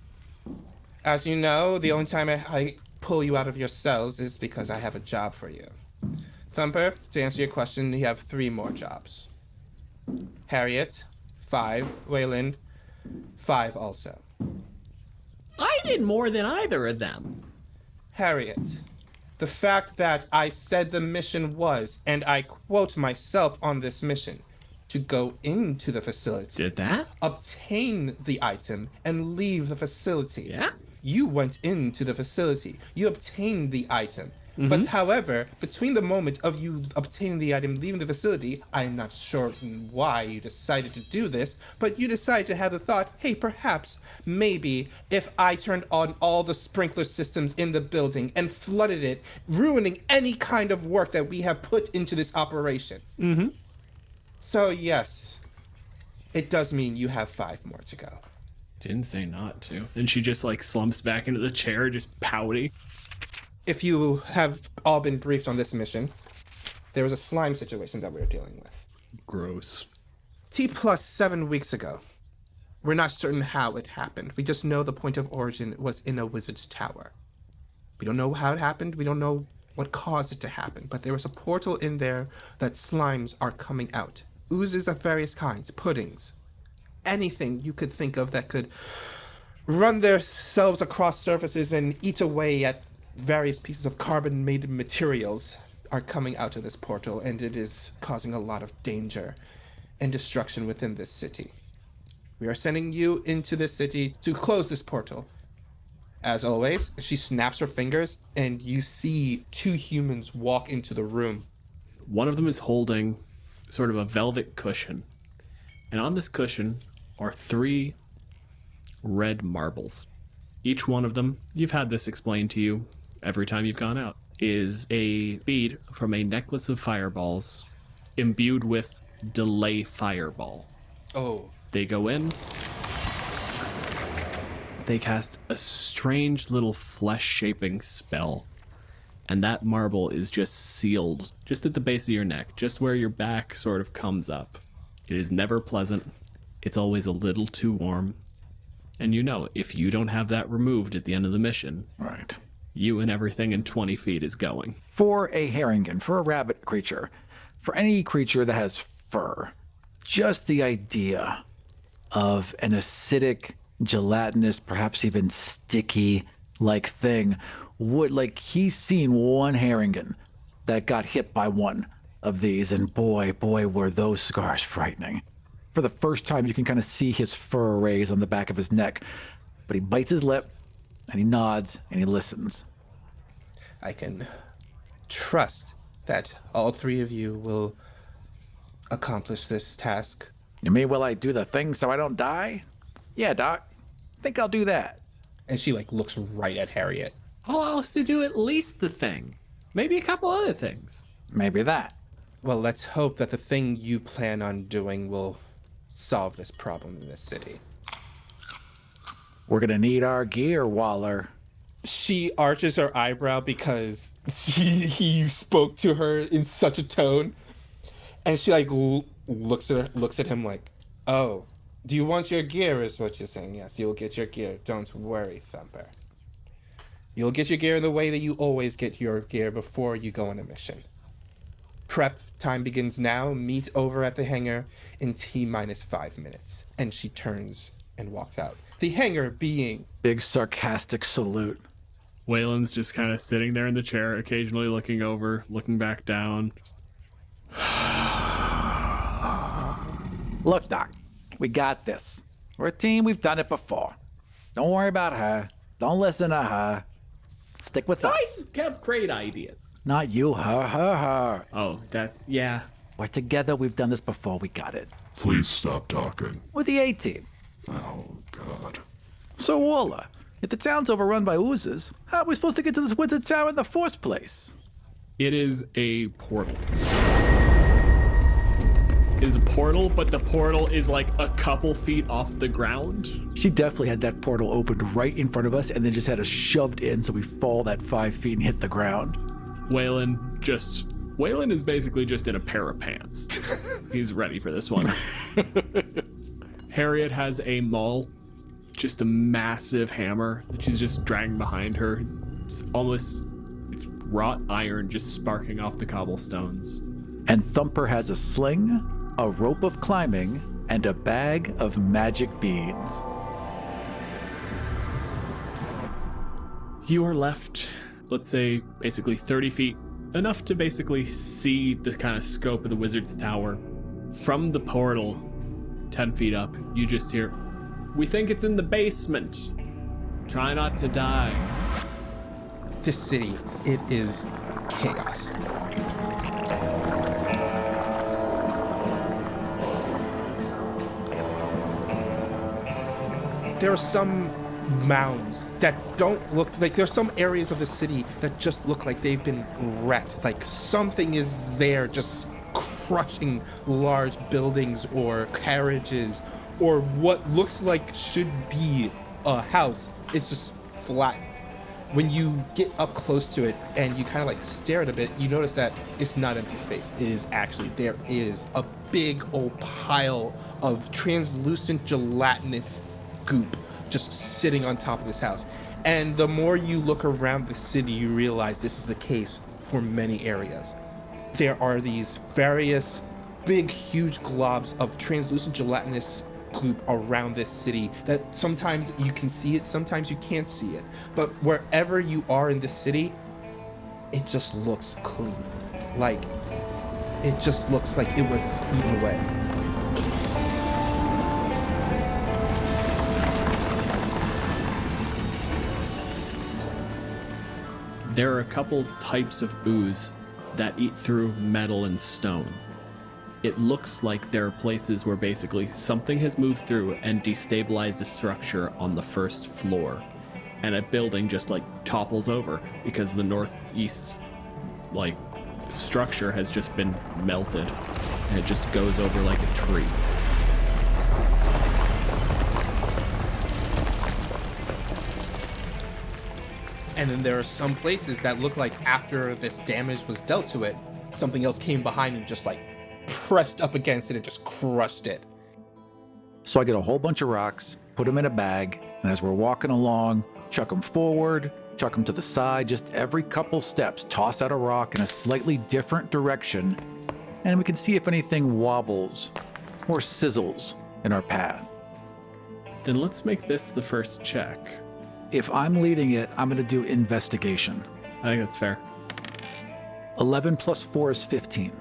Speaker 3: As you know, the only time I pull you out of your cells is because I have a job for you. Thumper, to answer your question, you have 3 more jobs. Harriet, 5. Waylon, 5 also.
Speaker 2: I did more than either of them.
Speaker 3: Harriet, the fact that I said the mission was, and I quote myself on this mission, to go into the facility,
Speaker 2: Did that?
Speaker 3: obtain the item, and leave the facility.
Speaker 2: Yeah.
Speaker 3: You went into the facility. You obtained the item. But however, between the moment of you obtaining the item, leaving the facility, I am not sure why you decided to do this, but you decided to have the thought, hey, perhaps, maybe, if I turned on all the sprinkler systems in the building and flooded it, ruining any kind of work that we have put into this operation. So yes, it does mean you have 5 more to go.
Speaker 2: Didn't say not to. And she just like slumps back into the chair, just pouty.
Speaker 3: If you have all been briefed on this mission, there was a slime situation that we were dealing with.
Speaker 2: Gross.
Speaker 3: T+7 weeks ago. We're not certain how it happened. We just know the point of origin was in a wizard's tower. We don't know how it happened. We don't know what caused it to happen. But there was a portal in there that slimes are coming out. Oozes of various kinds, puddings, anything you could think of that could run themselves across surfaces and eat away at various pieces of carbon-made materials are coming out of this portal, and it is causing a lot of danger and destruction within this city. We are sending you into this city to close this portal. As always, she snaps her fingers, and you see 2 humans walk into the room.
Speaker 2: One of them is holding sort of a velvet cushion. And on this cushion are 3 red marbles. Each one of them, you've had this explained to you every time you've gone out, is a bead from a necklace of fireballs imbued with delay fireball.
Speaker 3: Oh.
Speaker 2: They go in. They cast a strange little flesh-shaping spell. And that marble is just sealed just at the base of your neck, just where your back sort of comes up. It is never pleasant. It's always a little too warm. And you know, if you don't have that removed at the end of the mission,
Speaker 1: Right.
Speaker 2: you and everything in 20 feet is going.
Speaker 1: For a herringen, for a rabbit creature, for any creature that has fur, just the idea of an acidic, gelatinous, perhaps even sticky like thing would, like, he's seen one herringen that got hit by one of these, and boy, were those scars frightening. For the first time, you can kind of see his fur raise on the back of his neck, but he bites his lip, and he nods, and he listens.
Speaker 3: I can trust that all 3 of you will accomplish this task.
Speaker 1: You mean, will I do the thing so I don't die? Yeah, Doc. Think I'll do that.
Speaker 3: And she looks right at Harriet.
Speaker 2: I'll also do at least the thing. Maybe a couple other things.
Speaker 1: Maybe that.
Speaker 3: Well, let's hope that the thing you plan on doing will solve this problem in this city.
Speaker 1: We're gonna need our gear, Waller.
Speaker 3: She arches her eyebrow because he spoke to her in such a tone, and she looks at him like, "Oh, do you want your gear?" Is what you're saying? Yes, you'll get your gear. Don't worry, Thumper. You'll get your gear in the way that you always get your gear before you go on a mission. Prep time begins now. Meet over at the hangar in T-5 minutes. And she turns and walks out. The hangar being...
Speaker 1: Big sarcastic salute.
Speaker 2: Waylon's just kind of sitting there in the chair, occasionally looking over, looking back down.
Speaker 1: Look, Doc, we got this. We're a team, we've done it before. Don't worry about her. Don't listen to her. Stick with us.
Speaker 2: I have great ideas.
Speaker 1: Not you, her.
Speaker 2: Oh, yeah.
Speaker 1: We're together, we've done this before, we got it.
Speaker 4: Please stop talking.
Speaker 1: We're the A-team.
Speaker 4: Oh, God.
Speaker 1: So, WallE, if the town's overrun by oozes, how are we supposed to get to this wizard tower in the first place?
Speaker 2: It is a portal. It is a portal, but the portal is like a couple feet off the ground.
Speaker 1: She definitely had that portal opened right in front of us and then just had us shoved in so we fall that 5 feet and hit the ground.
Speaker 2: Waylon is basically just in a pair of pants. He's ready for this one. Harriet has a maul, just a massive hammer that she's just dragging behind her. It's wrought iron just sparking off the cobblestones.
Speaker 1: And Thumper has a sling, a rope of climbing, and a bag of magic beads.
Speaker 2: You are left, let's say, basically 30 feet, enough to basically see the kind of scope of the wizard's tower. From the portal, 10 feet up, you just hear, "We think it's in the basement. Try not to die."
Speaker 3: This city, it is chaos. There are some mounds that don't look like, there's some areas of the city that just look like they've been wrecked. Like something is there just crushing large buildings or carriages, or what looks like should be a house is just flat. When you get up close to it and you kind of like stare at it a bit, you notice that it's not empty space. It is actually, there is a big old pile of translucent gelatinous goop just sitting on top of this house. And the more you look around the city, you realize this is the case for many areas. There are these various big, huge globs of translucent gelatinous goop around this city that sometimes you can see it, sometimes you can't see it. But wherever you are in this city, it just looks clean. Like, it just looks like it was eaten away.
Speaker 2: There are a couple types of ooze that eat through metal and stone. It looks like there are places where basically something has moved through and destabilized the structure on the first floor, and a building just like topples over because the northeast like structure has just been melted and it just goes over like a tree.
Speaker 3: And then there are some places that look like after this damage was dealt to it, something else came behind and just like pressed up against it and just crushed it.
Speaker 1: So I get a whole bunch of rocks, put them in a bag, and as we're walking along, chuck them forward, chuck them to the side, just every couple steps, toss out a rock in a slightly different direction, and we can see if anything wobbles or sizzles in our path.
Speaker 2: Then let's make this the first check.
Speaker 1: If I'm leading it, I'm going to do investigation.
Speaker 2: I think that's fair.
Speaker 1: 11 plus 4 is 15.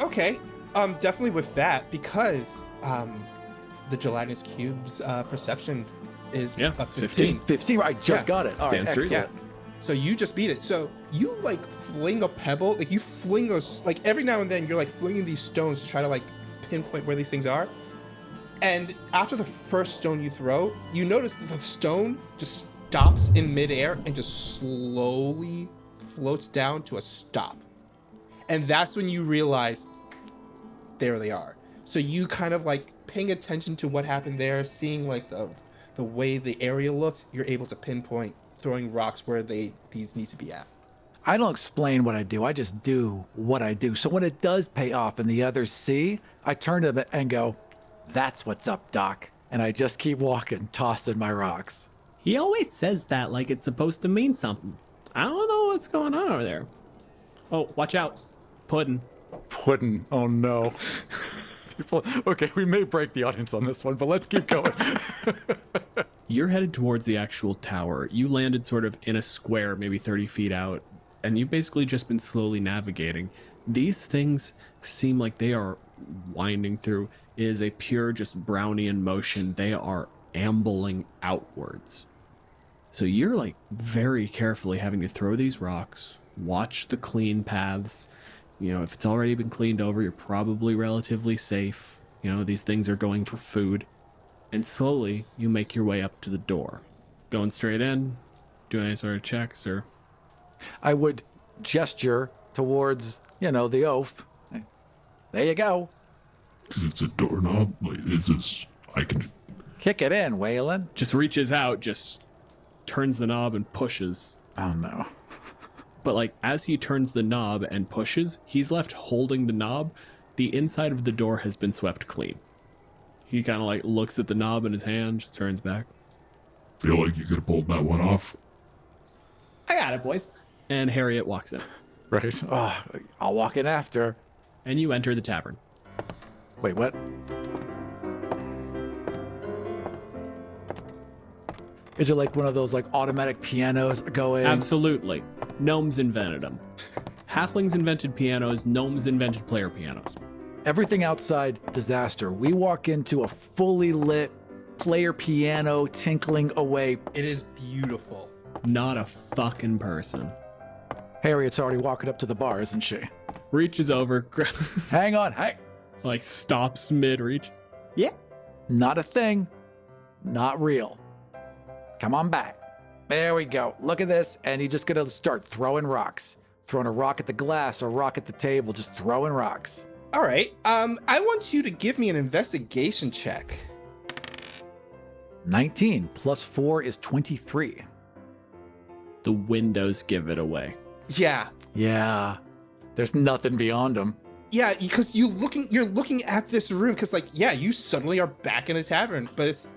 Speaker 3: Okay, definitely with that, because the gelatinous cube's perception is up to 15.
Speaker 1: 15, right? I just got it. All right,
Speaker 2: Stands true.
Speaker 1: excellent.
Speaker 3: So you just beat it. So you like fling a pebble, like you fling those, like every now and then you're like flinging these stones to try to like pinpoint where these things are. And after the first stone you throw, you notice that the stone just stops in midair and just slowly floats down to a stop. And that's when you realize there they are. So you kind of like paying attention to what happened there, seeing like the way the area looked, you're able to pinpoint throwing rocks where these need to be at.
Speaker 1: I don't explain what I do. I just do what I do. So when it does pay off and the others see, I turn to them and go, "That's what's up, Doc." And I just keep walking, tossing my rocks.
Speaker 2: He always says that like it's supposed to mean something. I don't know what's going on over there. Oh, watch out. Puddin'.
Speaker 1: Puddin'. Oh no. Okay, we may break the audience on this one, but let's keep going.
Speaker 2: You're headed towards the actual tower. You landed sort of in a square, maybe 30 feet out, and you've basically just been slowly navigating. These things seem like they are winding through. It is a pure, just Brownian motion. They are ambling outwards. So you're like very carefully having to throw these rocks, watch the clean paths. You know, if it's already been cleaned over, you're probably relatively safe. You know, these things are going for food. And slowly, you make your way up to the door. Going straight in, doing any sort of checks, or...
Speaker 1: I would gesture towards, the oaf. There you go.
Speaker 4: It's a doorknob. Like, is this... I can...
Speaker 1: Kick it in, Waylon.
Speaker 2: Just reaches out, just turns the knob and pushes.
Speaker 1: Oh, no.
Speaker 2: But, like, as he turns the knob and pushes, he's left holding the knob. The inside of the door has been swept clean. He kind of, like, looks at the knob in his hand, just turns back.
Speaker 4: Feel like you could have pulled that one off.
Speaker 2: I got it, boys. And Harriet walks in.
Speaker 1: Right. Oh, I'll walk in after.
Speaker 2: And you enter the tavern.
Speaker 1: Wait, what? Is it like one of those, like, automatic pianos going?
Speaker 2: Absolutely. Gnomes invented them. Halflings invented pianos. Gnomes invented player pianos.
Speaker 1: Everything outside disaster. We walk into a fully lit player piano tinkling away.
Speaker 3: It is beautiful.
Speaker 2: Not a fucking person.
Speaker 1: Harriet's already walking up to the bar, isn't she?
Speaker 2: Reaches over,
Speaker 1: Hang on. Hey.
Speaker 2: like stops mid-reach. Yeah.
Speaker 1: Not a thing. Not real. Come on back. There we go. Look at this. And he's just going to start throwing rocks. Throwing a rock at the glass, a rock at the table, just throwing rocks.
Speaker 3: All right. I want you to give me an investigation check.
Speaker 1: 19 plus 4 is 23.
Speaker 2: The windows give it away.
Speaker 3: Yeah.
Speaker 1: Yeah. There's nothing beyond them.
Speaker 3: Yeah, because you're looking at this room because, like, yeah, you suddenly are back in a tavern, but it's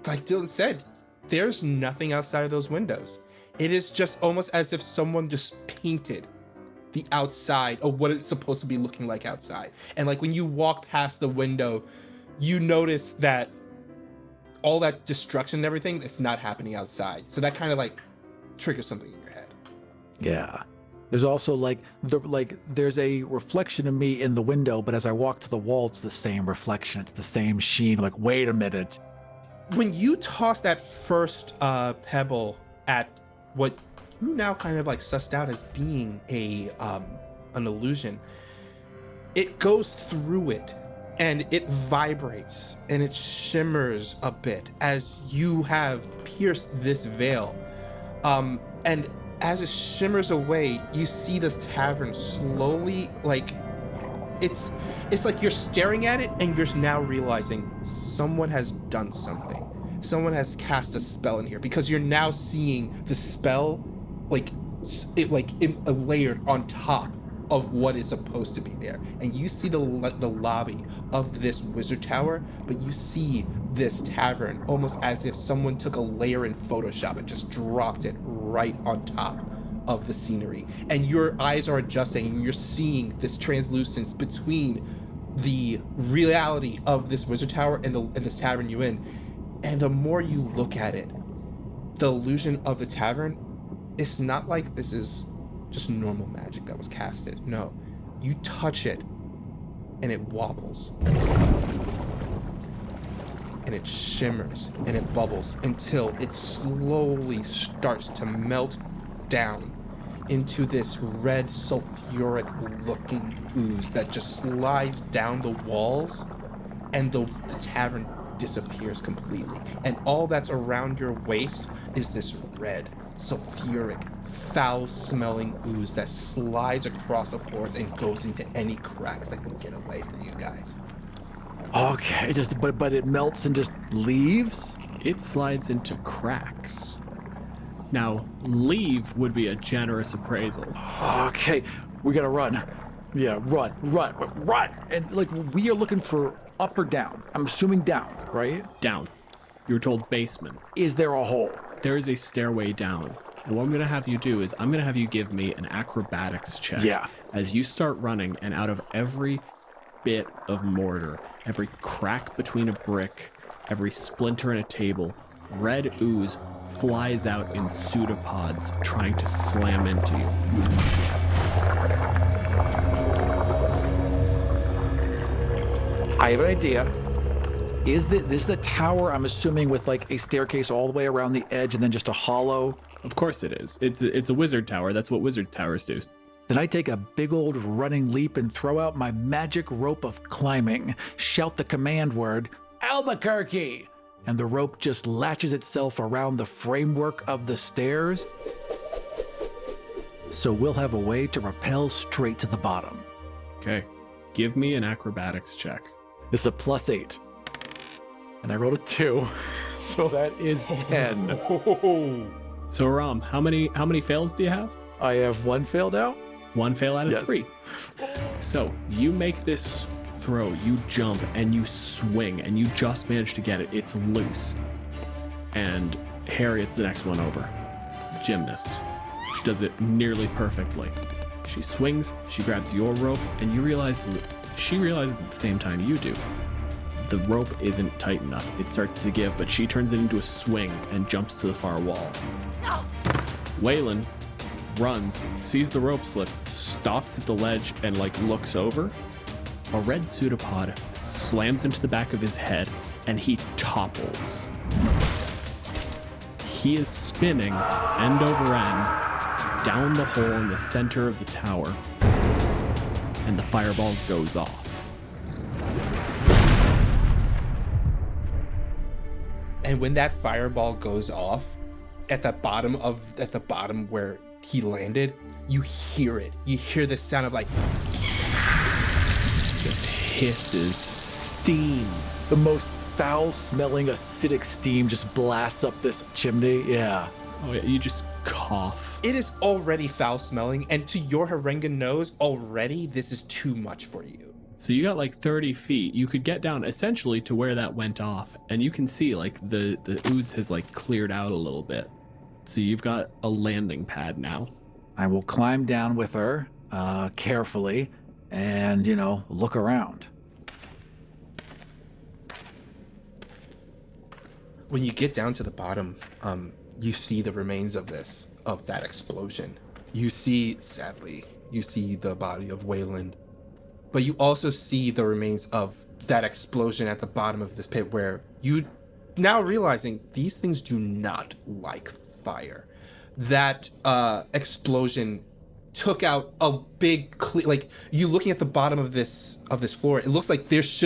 Speaker 3: like Dylan said, there's nothing outside of those windows. It is just almost as if someone just painted the outside of what it's supposed to be looking like outside. And like when you walk past the window, you notice that all that destruction and everything is not happening outside. So that kind of like triggers something in your head.
Speaker 1: Yeah. There's also there's a reflection of me in the window, but as I walk to the wall, it's the same reflection. It's the same sheen. Like, wait a minute.
Speaker 3: When you toss that first pebble at what you now kind of like sussed out as being an illusion, it goes through it and it vibrates and it shimmers a bit as you have pierced this veil. And as it shimmers away, you see this tavern slowly, like, it's like you're staring at it and you're now realizing someone has done something. Someone has cast a spell in here because you're now seeing the spell layered on top of what is supposed to be there. And you see the lobby of this wizard tower, but you see this tavern almost as if someone took a layer in Photoshop and just dropped it right on top of the scenery. And your eyes are adjusting and you're seeing this translucence between the reality of this wizard tower and this tavern you're in. And the more you look at it, the illusion of the tavern, it's not like this is just normal magic that was casted. No, you touch it and it wobbles and it shimmers and it bubbles until it slowly starts to melt down into this red sulfuric looking ooze that just slides down the walls, and the tavern disappears completely. And all that's around your waist is this red sulfuric, foul-smelling ooze that slides across the floors and goes into any cracks that can get away from you guys.
Speaker 1: Okay, but it melts and just leaves?
Speaker 2: It slides into cracks. Now, leave would be a generous appraisal.
Speaker 1: Okay, we gotta run. Yeah, run. And like, we are looking for up or down. I'm assuming down, right?
Speaker 2: Down. You were told basement.
Speaker 1: Is there a hole?
Speaker 2: There is a stairway down. And what I'm going to have you do is I'm going to have you give me an acrobatics check.
Speaker 1: Yeah.
Speaker 2: As you start running, and out of every bit of mortar, every crack between a brick, every splinter in a table, red ooze flies out in pseudopods trying to slam into you.
Speaker 1: I have an idea. Is this the tower, I'm assuming, with like a staircase all the way around the edge and then just a hollow?
Speaker 2: Of course it is. It's a wizard tower. That's what wizard towers do.
Speaker 1: Then I take a big old running leap and throw out my magic rope of climbing, shout the command word, Albuquerque! And the rope just latches itself around the framework of the stairs. So we'll have a way to rappel straight to the bottom.
Speaker 2: Okay. Give me an acrobatics check.
Speaker 1: This is a +8. And I rolled a 2, so that is 10.
Speaker 2: So Aram, how many fails do you have?
Speaker 1: I have 1 failed out?
Speaker 2: 1 fail out of
Speaker 1: Yes.
Speaker 2: 3. So you make this throw, you jump and you swing, and you just manage to get it. It's loose. And Harriet's the next one over. Gymnast. She does it nearly perfectly. She swings, she grabs your rope, and you realize that she realizes at the same time you do. The rope isn't tight enough. It starts to give, but she turns it into a swing and jumps to the far wall. Waylon runs, sees the rope slip, stops at the ledge, and looks over. A red pseudopod slams into the back of his head, and he topples. He is spinning end over end down the hole in the center of the tower, and the fireball goes off.
Speaker 3: And when that fireball goes off at the bottom where he landed, you hear it. You hear the sound of
Speaker 2: Just hisses, steam.
Speaker 1: The most foul-smelling acidic steam just blasts up this chimney. Yeah.
Speaker 2: Oh yeah, you just cough.
Speaker 3: it is already foul smelling, and to your Harenga nose, already this is too much for you.
Speaker 2: So you got 30 feet. You could get down essentially to where that went off, and you can see the ooze has cleared out a little bit. So you've got a landing pad now.
Speaker 1: I will climb down with her carefully and, look around.
Speaker 3: When you get down to the bottom, you see the remains of that explosion. You see, sadly, the body of Wayland, but you also see the remains of that explosion at the bottom of this pit, where you now realizing these things do not like fire. That explosion took out a big you looking at the bottom of this floor, it looks like this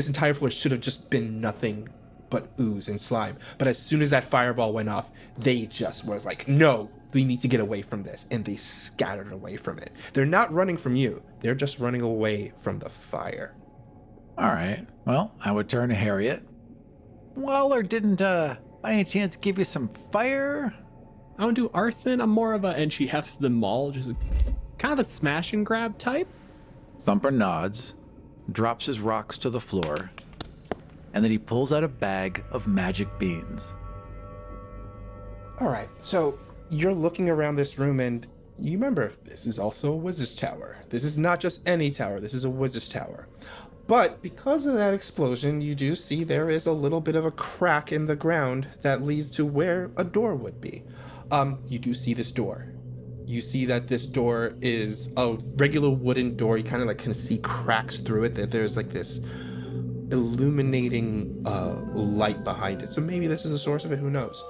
Speaker 3: entire floor should have just been nothing but ooze and slime. But as soon as that fireball went off, they just were like, no, we need to get away from this, and they scattered away from it. They're not running from you, they're just running away from the fire.
Speaker 1: All right, well, I would turn to Harriet. Waller didn't by any chance give you some fire?
Speaker 2: I don't do arson. I'm more of and she hefts the maul, just kind of a smash and grab type.
Speaker 1: Thumper nods, drops his rocks to the floor, and then he pulls out a bag of magic beans.
Speaker 3: All right, so you're looking around this room, and you remember, this is also a wizard's tower. This is not just any tower, this is a wizard's tower. But because of that explosion, you do see there is a little bit of a crack in the ground that leads to where a door would be. You do see this door. You see that this door is a regular wooden door. You kind of can see cracks through it. That there's this illuminating light behind it. So maybe this is the source of it. Who knows?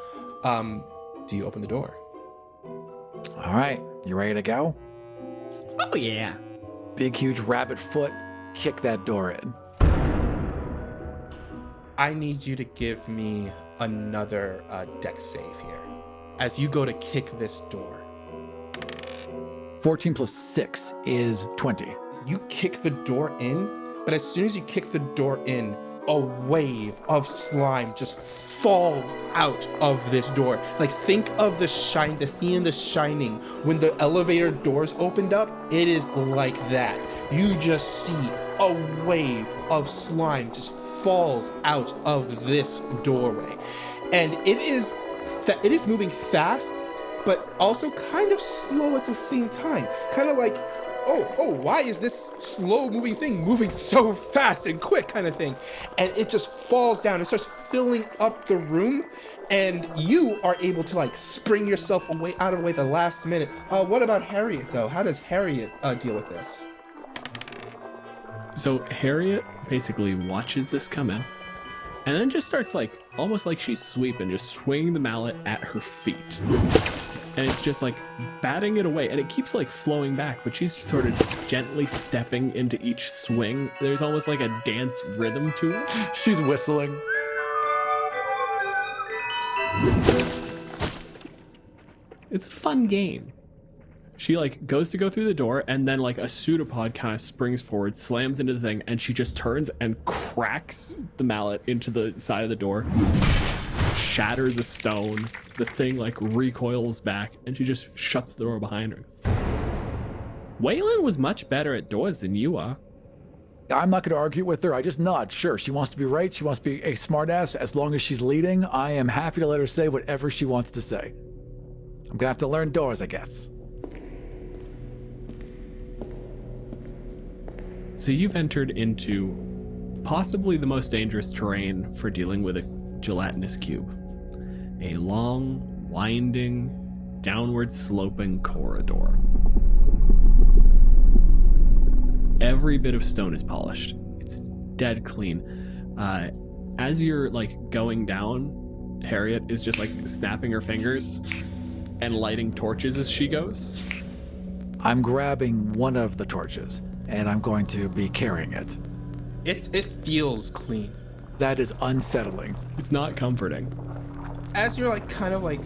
Speaker 3: Do you open the door?
Speaker 1: All right, you ready to go?
Speaker 2: Oh yeah.
Speaker 1: Big, huge rabbit foot, kick that door in.
Speaker 3: I need you to give me another dex save here as you go to kick this door.
Speaker 1: 14 plus 6 is 20.
Speaker 3: You kick the door in, but as soon as you kick the door in, a wave of slime just falls out of this door. Think of the scene in The Shining when the elevator doors opened up. It is like that. You just see a wave of slime just falls out of this doorway, and it is moving fast, but also kind of slow at the same time. Kind of like, oh, why is this slow moving thing moving so fast and quick kind of thing? And it just falls down and starts filling up the room. And you are able to like spring yourself away out of the way at the last minute. What about Harriet though? How does Harriet deal with this?
Speaker 2: So Harriet basically watches this come in and then just starts like, almost like she's sweeping, just swinging the mallet at her feet. And it's just like batting it away and it keeps like flowing back, but she's sort of gently stepping into each swing. There's almost like a dance rhythm to it.
Speaker 1: She's whistling.
Speaker 2: It's a fun game. She like goes to go through the door and then like a pseudopod kind of springs forward, slams into the thing, and she just turns and cracks the mallet into the side of the door, shatters a stone. The thing like recoils back and she just shuts the door behind her. Waylon was much better at doors than you are.
Speaker 1: I'm not going to argue with her. I just nod. Sure, she wants to be right. She wants to be a smartass. As long as she's leading, I am happy to let her say whatever she wants to say. I'm going to have to learn doors, I guess.
Speaker 2: So you've entered into possibly the most dangerous terrain for dealing with a gelatinous cube. A long, winding, downward sloping corridor. Every bit of stone is polished. It's dead clean. As you're like going down, Harriet is just like snapping her fingers and lighting torches as she goes.
Speaker 1: I'm grabbing one of the torches, and I'm going to be carrying it.
Speaker 3: It feels clean.
Speaker 1: That is unsettling.
Speaker 2: It's not comforting.
Speaker 3: As you're like kind of like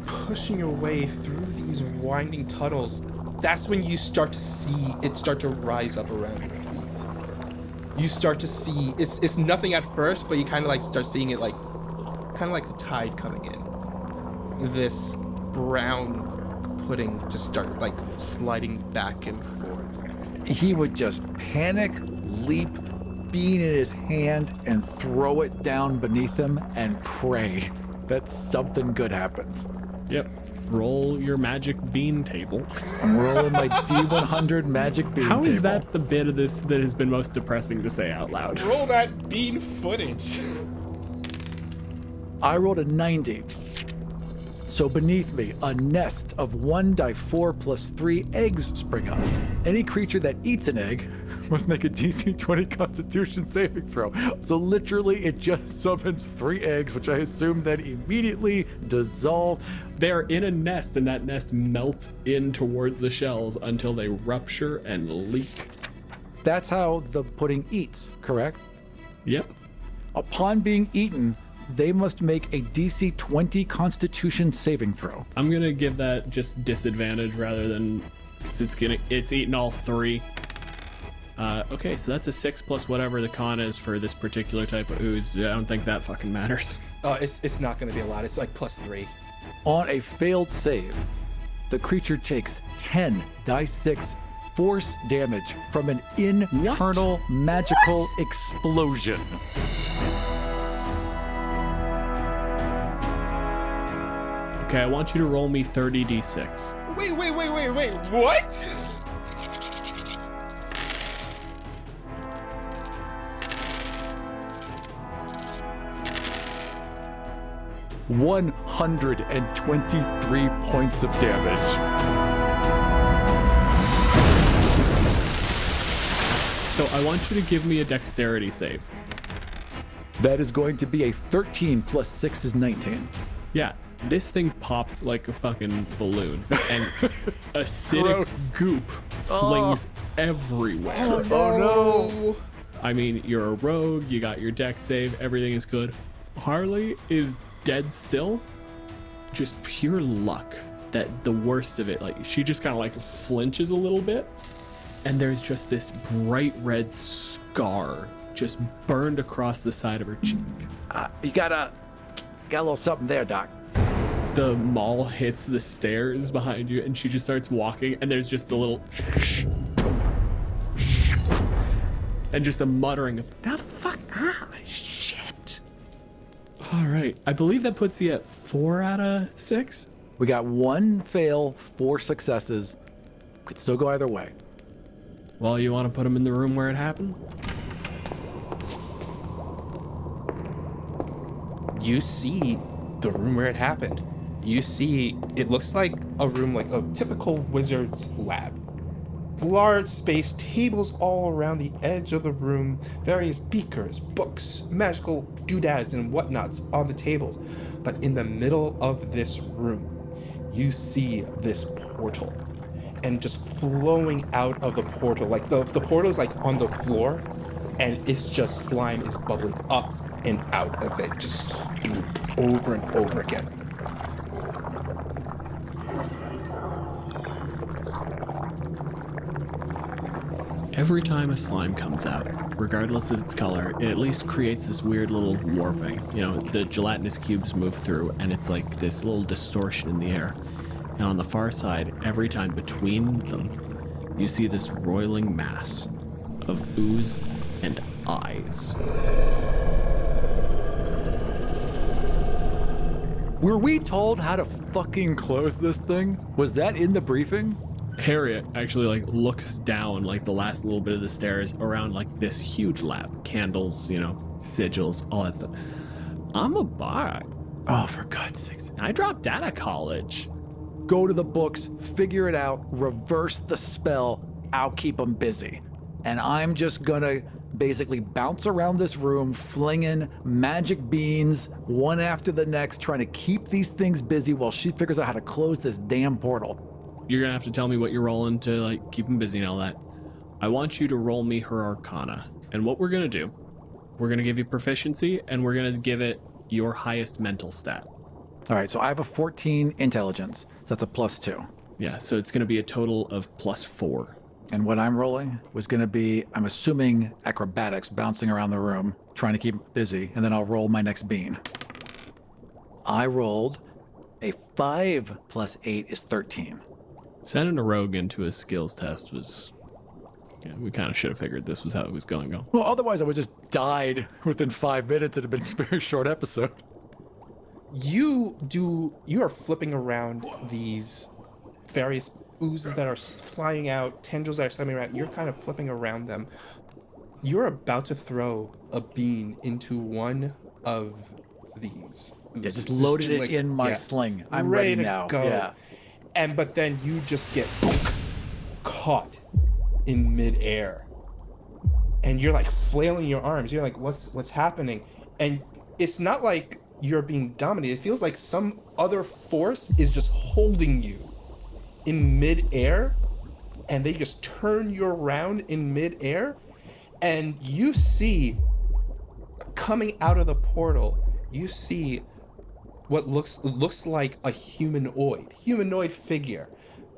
Speaker 3: pushing your way through these winding tunnels, that's when you start to see it start to rise up around your feet. You start to see it's nothing at first, but you kind of like start seeing it like kind of like the tide coming in. This brown pudding just starts like sliding back and forth.
Speaker 1: He would just panic, leap, bean in his hand, and throw it down beneath him and pray that something good happens.
Speaker 2: Yep. Roll your magic bean table.
Speaker 1: I'm rolling my D100 magic bean table.
Speaker 2: How is that the bit of this that has been most depressing to say out loud?
Speaker 3: Roll that bean footage.
Speaker 1: I rolled a 90. So beneath me, a nest of 1d4 plus 3 eggs spring up. Any creature that eats an egg must make a DC 20 Constitution saving throw. So literally, it just summons 3 eggs, which I assume then immediately dissolve.
Speaker 2: They're in a nest, and that nest melts in towards the shells until they rupture and leak.
Speaker 1: That's how the pudding eats, correct?
Speaker 2: Yep.
Speaker 1: Upon being eaten, they must make a DC 20 Constitution saving throw.
Speaker 2: I'm gonna give that just disadvantage rather than, because it's eaten all 3. Okay, so that's a 6 plus whatever the con is for this particular type of ooze. I don't think that fucking matters.
Speaker 3: It's not gonna be a lot. It's like +3.
Speaker 1: On a failed save, the creature takes 10 dice 6 force damage from an internal magical explosion.
Speaker 2: Okay, I want you to roll me 30d6.
Speaker 3: Wait, what?
Speaker 1: $123 points of damage.
Speaker 2: So I want you to give me a dexterity save.
Speaker 1: That is going to be a 13 plus 6 is 19.
Speaker 2: Yeah, this thing pops like a fucking balloon, and acidic
Speaker 1: Gross.
Speaker 2: goop flings everywhere.
Speaker 3: Oh no!
Speaker 2: I mean, you're a rogue, you got your dex save, everything is good. Harley is dead still. Just pure luck that the worst of it, like she just kind of like flinches a little bit, and there's just this bright red scar just burned across the side of her cheek.
Speaker 1: You got a little something there, Doc.
Speaker 2: The maul hits the stairs behind you and she just starts walking, and there's just the little and just a muttering of the fuck shit. All right, I believe that puts you at 4 out of 6.
Speaker 1: We got 1 fail, 4 successes. Could still go either way.
Speaker 2: Well, you want to put him in the room where it happened?
Speaker 3: You see the room where it happened. You see, it looks like a room like a typical wizard's lab. Large space, tables all around the edge of the room, various beakers, books, magical doodads and whatnots on the tables. But in the middle of this room, you see this portal. And just flowing out of the portal, like the portal is like on the floor, and it's just slime is bubbling up and out of it, just over and over again.
Speaker 2: Every time a slime comes out, regardless of its color, it at least creates this weird little warping. You know, the gelatinous cubes move through, and it's like this little distortion in the air. And on the far side, every time between them, you see this roiling mass of ooze and eyes.
Speaker 1: Were we told how to fucking close this thing? Was that in the briefing?
Speaker 2: Harriet actually like looks down like the last little bit of the stairs around like this huge lab, candles, you know, sigils, all that stuff. I'm a bard.
Speaker 1: Oh, for God's sakes.
Speaker 2: I dropped out of college.
Speaker 1: Go to the books, figure it out, reverse the spell. I'll keep them busy. And I'm just gonna basically bounce around this room, flinging magic beans one after the next, trying to keep these things busy while she figures out how to close this damn portal.
Speaker 2: You're gonna have to tell me what you're rolling to like keep them busy and all that. I want you to roll me her arcana. And what we're gonna do, we're gonna give you proficiency and we're gonna give it your highest mental stat.
Speaker 1: All right, so I have a 14 intelligence, so that's a +2.
Speaker 2: Yeah, so it's gonna be a total of +4.
Speaker 1: And what I'm rolling was gonna be, I'm assuming, acrobatics, bouncing around the room, trying to keep busy, and then I'll roll my next bean. I rolled a 5 + 8 is 13.
Speaker 2: Sending a rogue into a skills test was, yeah, we kind of should have figured this was how it was going to go.
Speaker 1: Well, otherwise I would just died within 5 minutes. It'd have been a very short episode.
Speaker 3: You are flipping around these various oozes that are flying out, tendrils that are slamming around. You're kind of flipping around them. You're about to throw a bean into one of these oozes.
Speaker 1: Yeah, just loaded it in my sling. I'm ready now.
Speaker 3: Go.
Speaker 1: Yeah.
Speaker 3: But then you just get caught in midair. And you're like flailing your arms. You're like, what's happening? And it's not like you're being dominated. It feels like some other force is just holding you in midair, and they just turn you around in midair, and you see coming out of the portal, you see what looks like a humanoid figure,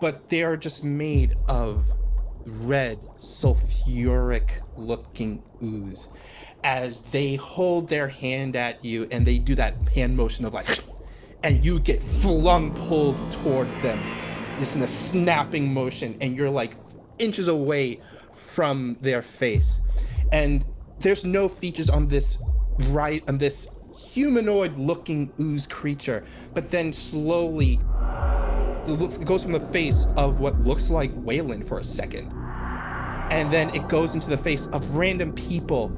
Speaker 3: but they are just made of red sulfuric looking ooze, as they hold their hand at you and they do that hand motion of like, and you get pulled towards them, just in a snapping motion, and you're like inches away from their face. And there's no features on this humanoid looking ooze creature, but then slowly it goes from the face of what looks like Waylon for a second, and then it goes into the face of random people,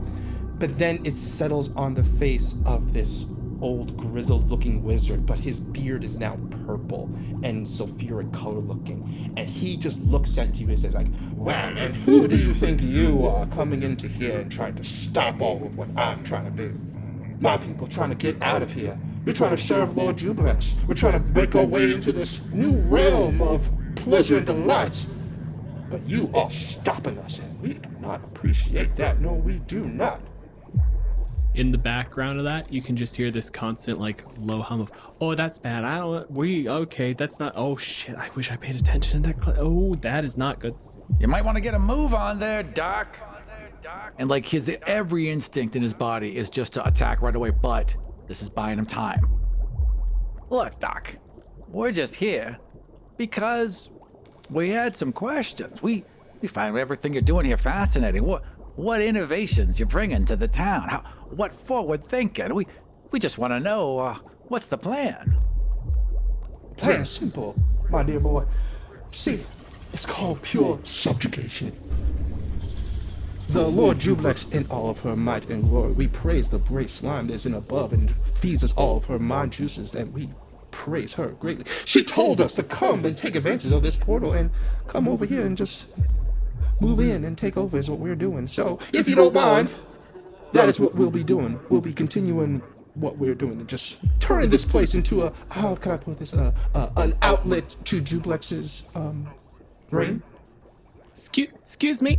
Speaker 3: but then it settles on the face of this old grizzled looking wizard, but his beard is now purple and sulfuric color looking, and he just looks at you and says like, well, and who do you think you are, coming into here and trying to stop all of what I'm trying to do? My people trying to get out of here. We're trying to serve Lord Jubilex. We're trying to break our way into this new realm of pleasure and delights. But you are stopping us, and we do not appreciate that. No, we do not.
Speaker 2: In the background of that, you can just hear this constant like low hum of, oh, that's bad. Okay, that's not, oh shit, I wish I paid attention to that. Oh, that is not good.
Speaker 1: You might want to get a move on there, Doc. And like his every instinct in his body is just to attack right away, but this is buying him time. Look, Doc, we're just here because we had some questions. We find everything you're doing here fascinating. What innovations you're bringing to the town? What forward thinking? We just want to know what's the plan.
Speaker 3: plain and simple, my dear boy. See, it's called pure subjugation. The Lord Jublex in all of her might and glory. We praise the great slime that's in above and feeds us all of her mind juices, and we praise her greatly. She told us to come and take advantage of this portal and come over here and just move in and take over is what we're doing. So, if you don't mind, that is what we'll be doing. We'll be continuing what we're doing and just turning this place into a, how can I put this, an outlet to Jublex's, brain.
Speaker 2: Excuse me.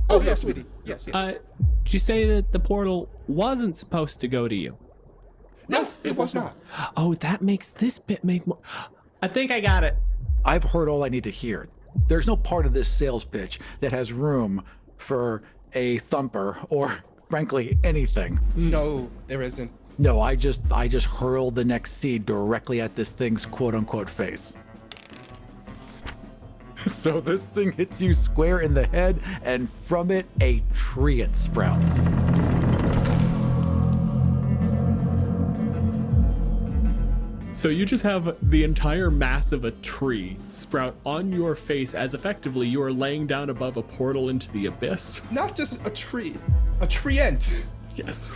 Speaker 3: Oh, yes, sweetie. Yes.
Speaker 2: Did you say that the portal wasn't supposed to go to you?
Speaker 3: No, it was not.
Speaker 2: Oh, that makes this bit make more... I think I got it.
Speaker 1: I've heard all I need to hear. There's no part of this sales pitch that has room for a thumper or, frankly, anything.
Speaker 3: No, there isn't.
Speaker 1: No, I just hurled the next seed directly at this thing's quote-unquote face. So this thing hits you square in the head, and from it, a treant sprouts.
Speaker 2: So you just have the entire mass of a tree sprout on your face as effectively you are laying down above a portal into the abyss.
Speaker 3: Not just a tree, a treant.
Speaker 2: Yes.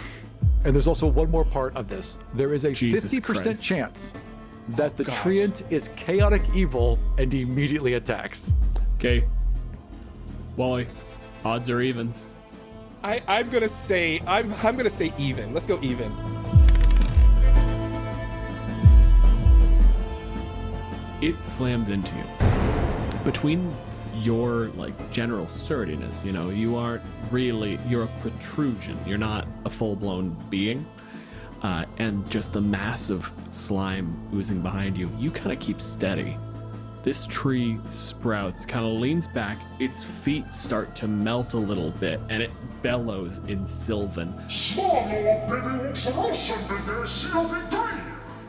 Speaker 1: And there's also one more part of this. There is a
Speaker 2: Jesus
Speaker 1: 50%
Speaker 2: Christ.
Speaker 1: chance that the
Speaker 3: gosh.
Speaker 1: treant is chaotic evil and immediately attacks.
Speaker 2: Okay. WallE, odds or evens?
Speaker 3: I'm gonna say even. Let's go even.
Speaker 2: It slams into you. Between your general sturdiness, you're a protrusion. You're not a full-blown being. And just the massive slime oozing behind you, you kind of keep steady. This tree sprouts, kind of leans back, its feet start to melt a little bit, and it bellows in Sylvan.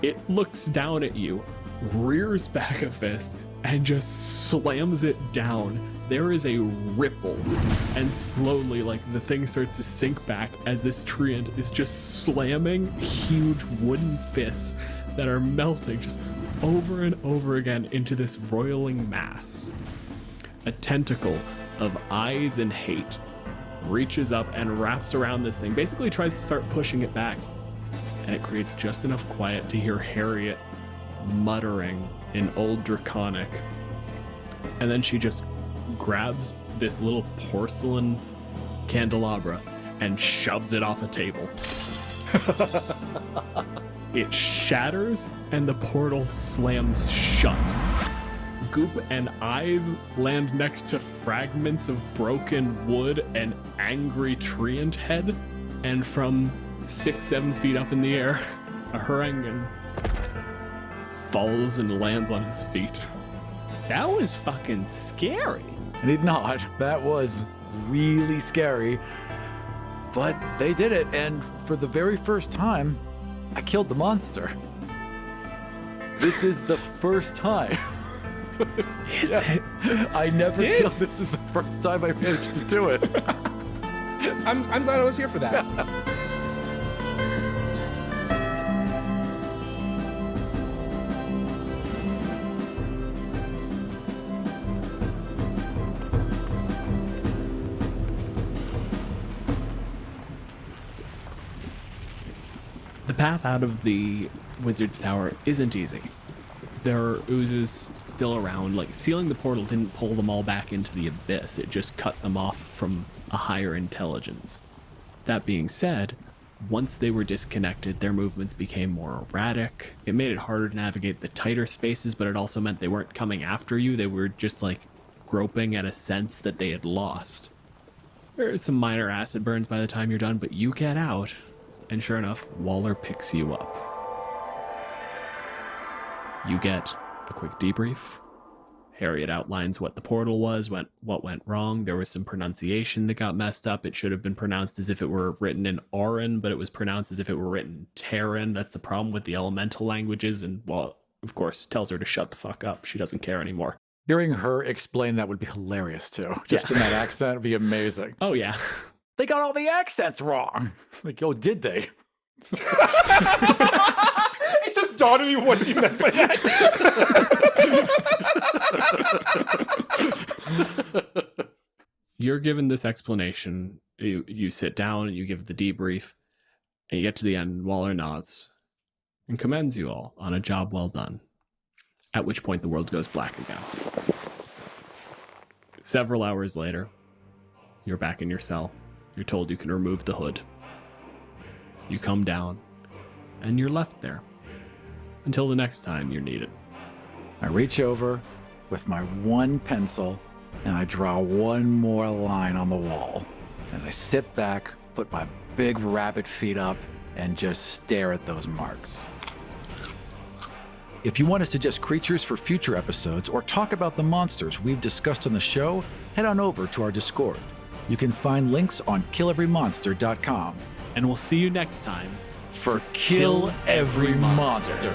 Speaker 2: It looks down at you, rears back a fist, and just slams it down. There is a ripple, and slowly, the thing starts to sink back as this treant is just slamming huge wooden fists that are melting just over and over again into this roiling mass. A tentacle of eyes and hate reaches up and wraps around this thing, basically tries to start pushing it back, and it creates just enough quiet to hear Harriet muttering in Old Draconic, and then she just grabs this little porcelain candelabra and shoves it off a table. It shatters and the portal slams shut. Goop and eyes land next to fragments of broken wood and angry treant head, and from 6-7 feet up in the air, a Harangan falls and lands on his feet. That was fucking scary.
Speaker 1: And he'd nod. That was really scary. But they did it, and for the very first time, I killed the monster. This is the first time.
Speaker 2: Is it?
Speaker 1: I never killed. This is the first time I managed to do it.
Speaker 3: I'm glad I was here for that.
Speaker 2: The path out of the Wizard's Tower isn't easy. There are oozes still around. Sealing the portal didn't pull them all back into the abyss. It just cut them off from a higher intelligence. That being said, once they were disconnected, their movements became more erratic. It made it harder to navigate the tighter spaces, but it also meant they weren't coming after you. They were just groping at a sense that they had lost. There are some minor acid burns by the time you're done, but you get out. And sure enough, Waller picks you up. You get a quick debrief. Harriet outlines what the portal was, what went wrong. There was some pronunciation that got messed up. It should have been pronounced as if it were written in Auran, but it was pronounced as if it were written in Terran. That's the problem with the elemental languages. And, of course, tells her to shut the fuck up. She doesn't care anymore.
Speaker 1: Hearing her explain that would be hilarious, too. Just in that accent would be amazing.
Speaker 2: Oh, yeah.
Speaker 1: They got all the accents wrong. Did they?
Speaker 3: It just just dawned on me what you meant by that.
Speaker 2: You're given this explanation. You sit down and you give the debrief, and you get to the end. WallE nods and commends you all on a job well done. At which point the world goes black again. Several hours later, you're back in your cell. You're told you can remove the hood. You come down, and you're left there until the next time you're needed.
Speaker 1: I reach over with my one pencil and I draw one more line on the wall. And I sit back, put my big rabbit feet up, and just stare at those marks. If you want to suggest creatures for future episodes or talk about the monsters we've discussed on the show, head on over to our Discord. You can find links on killeverymonster.com.
Speaker 2: And we'll see you next time
Speaker 1: For Kill Every Monster.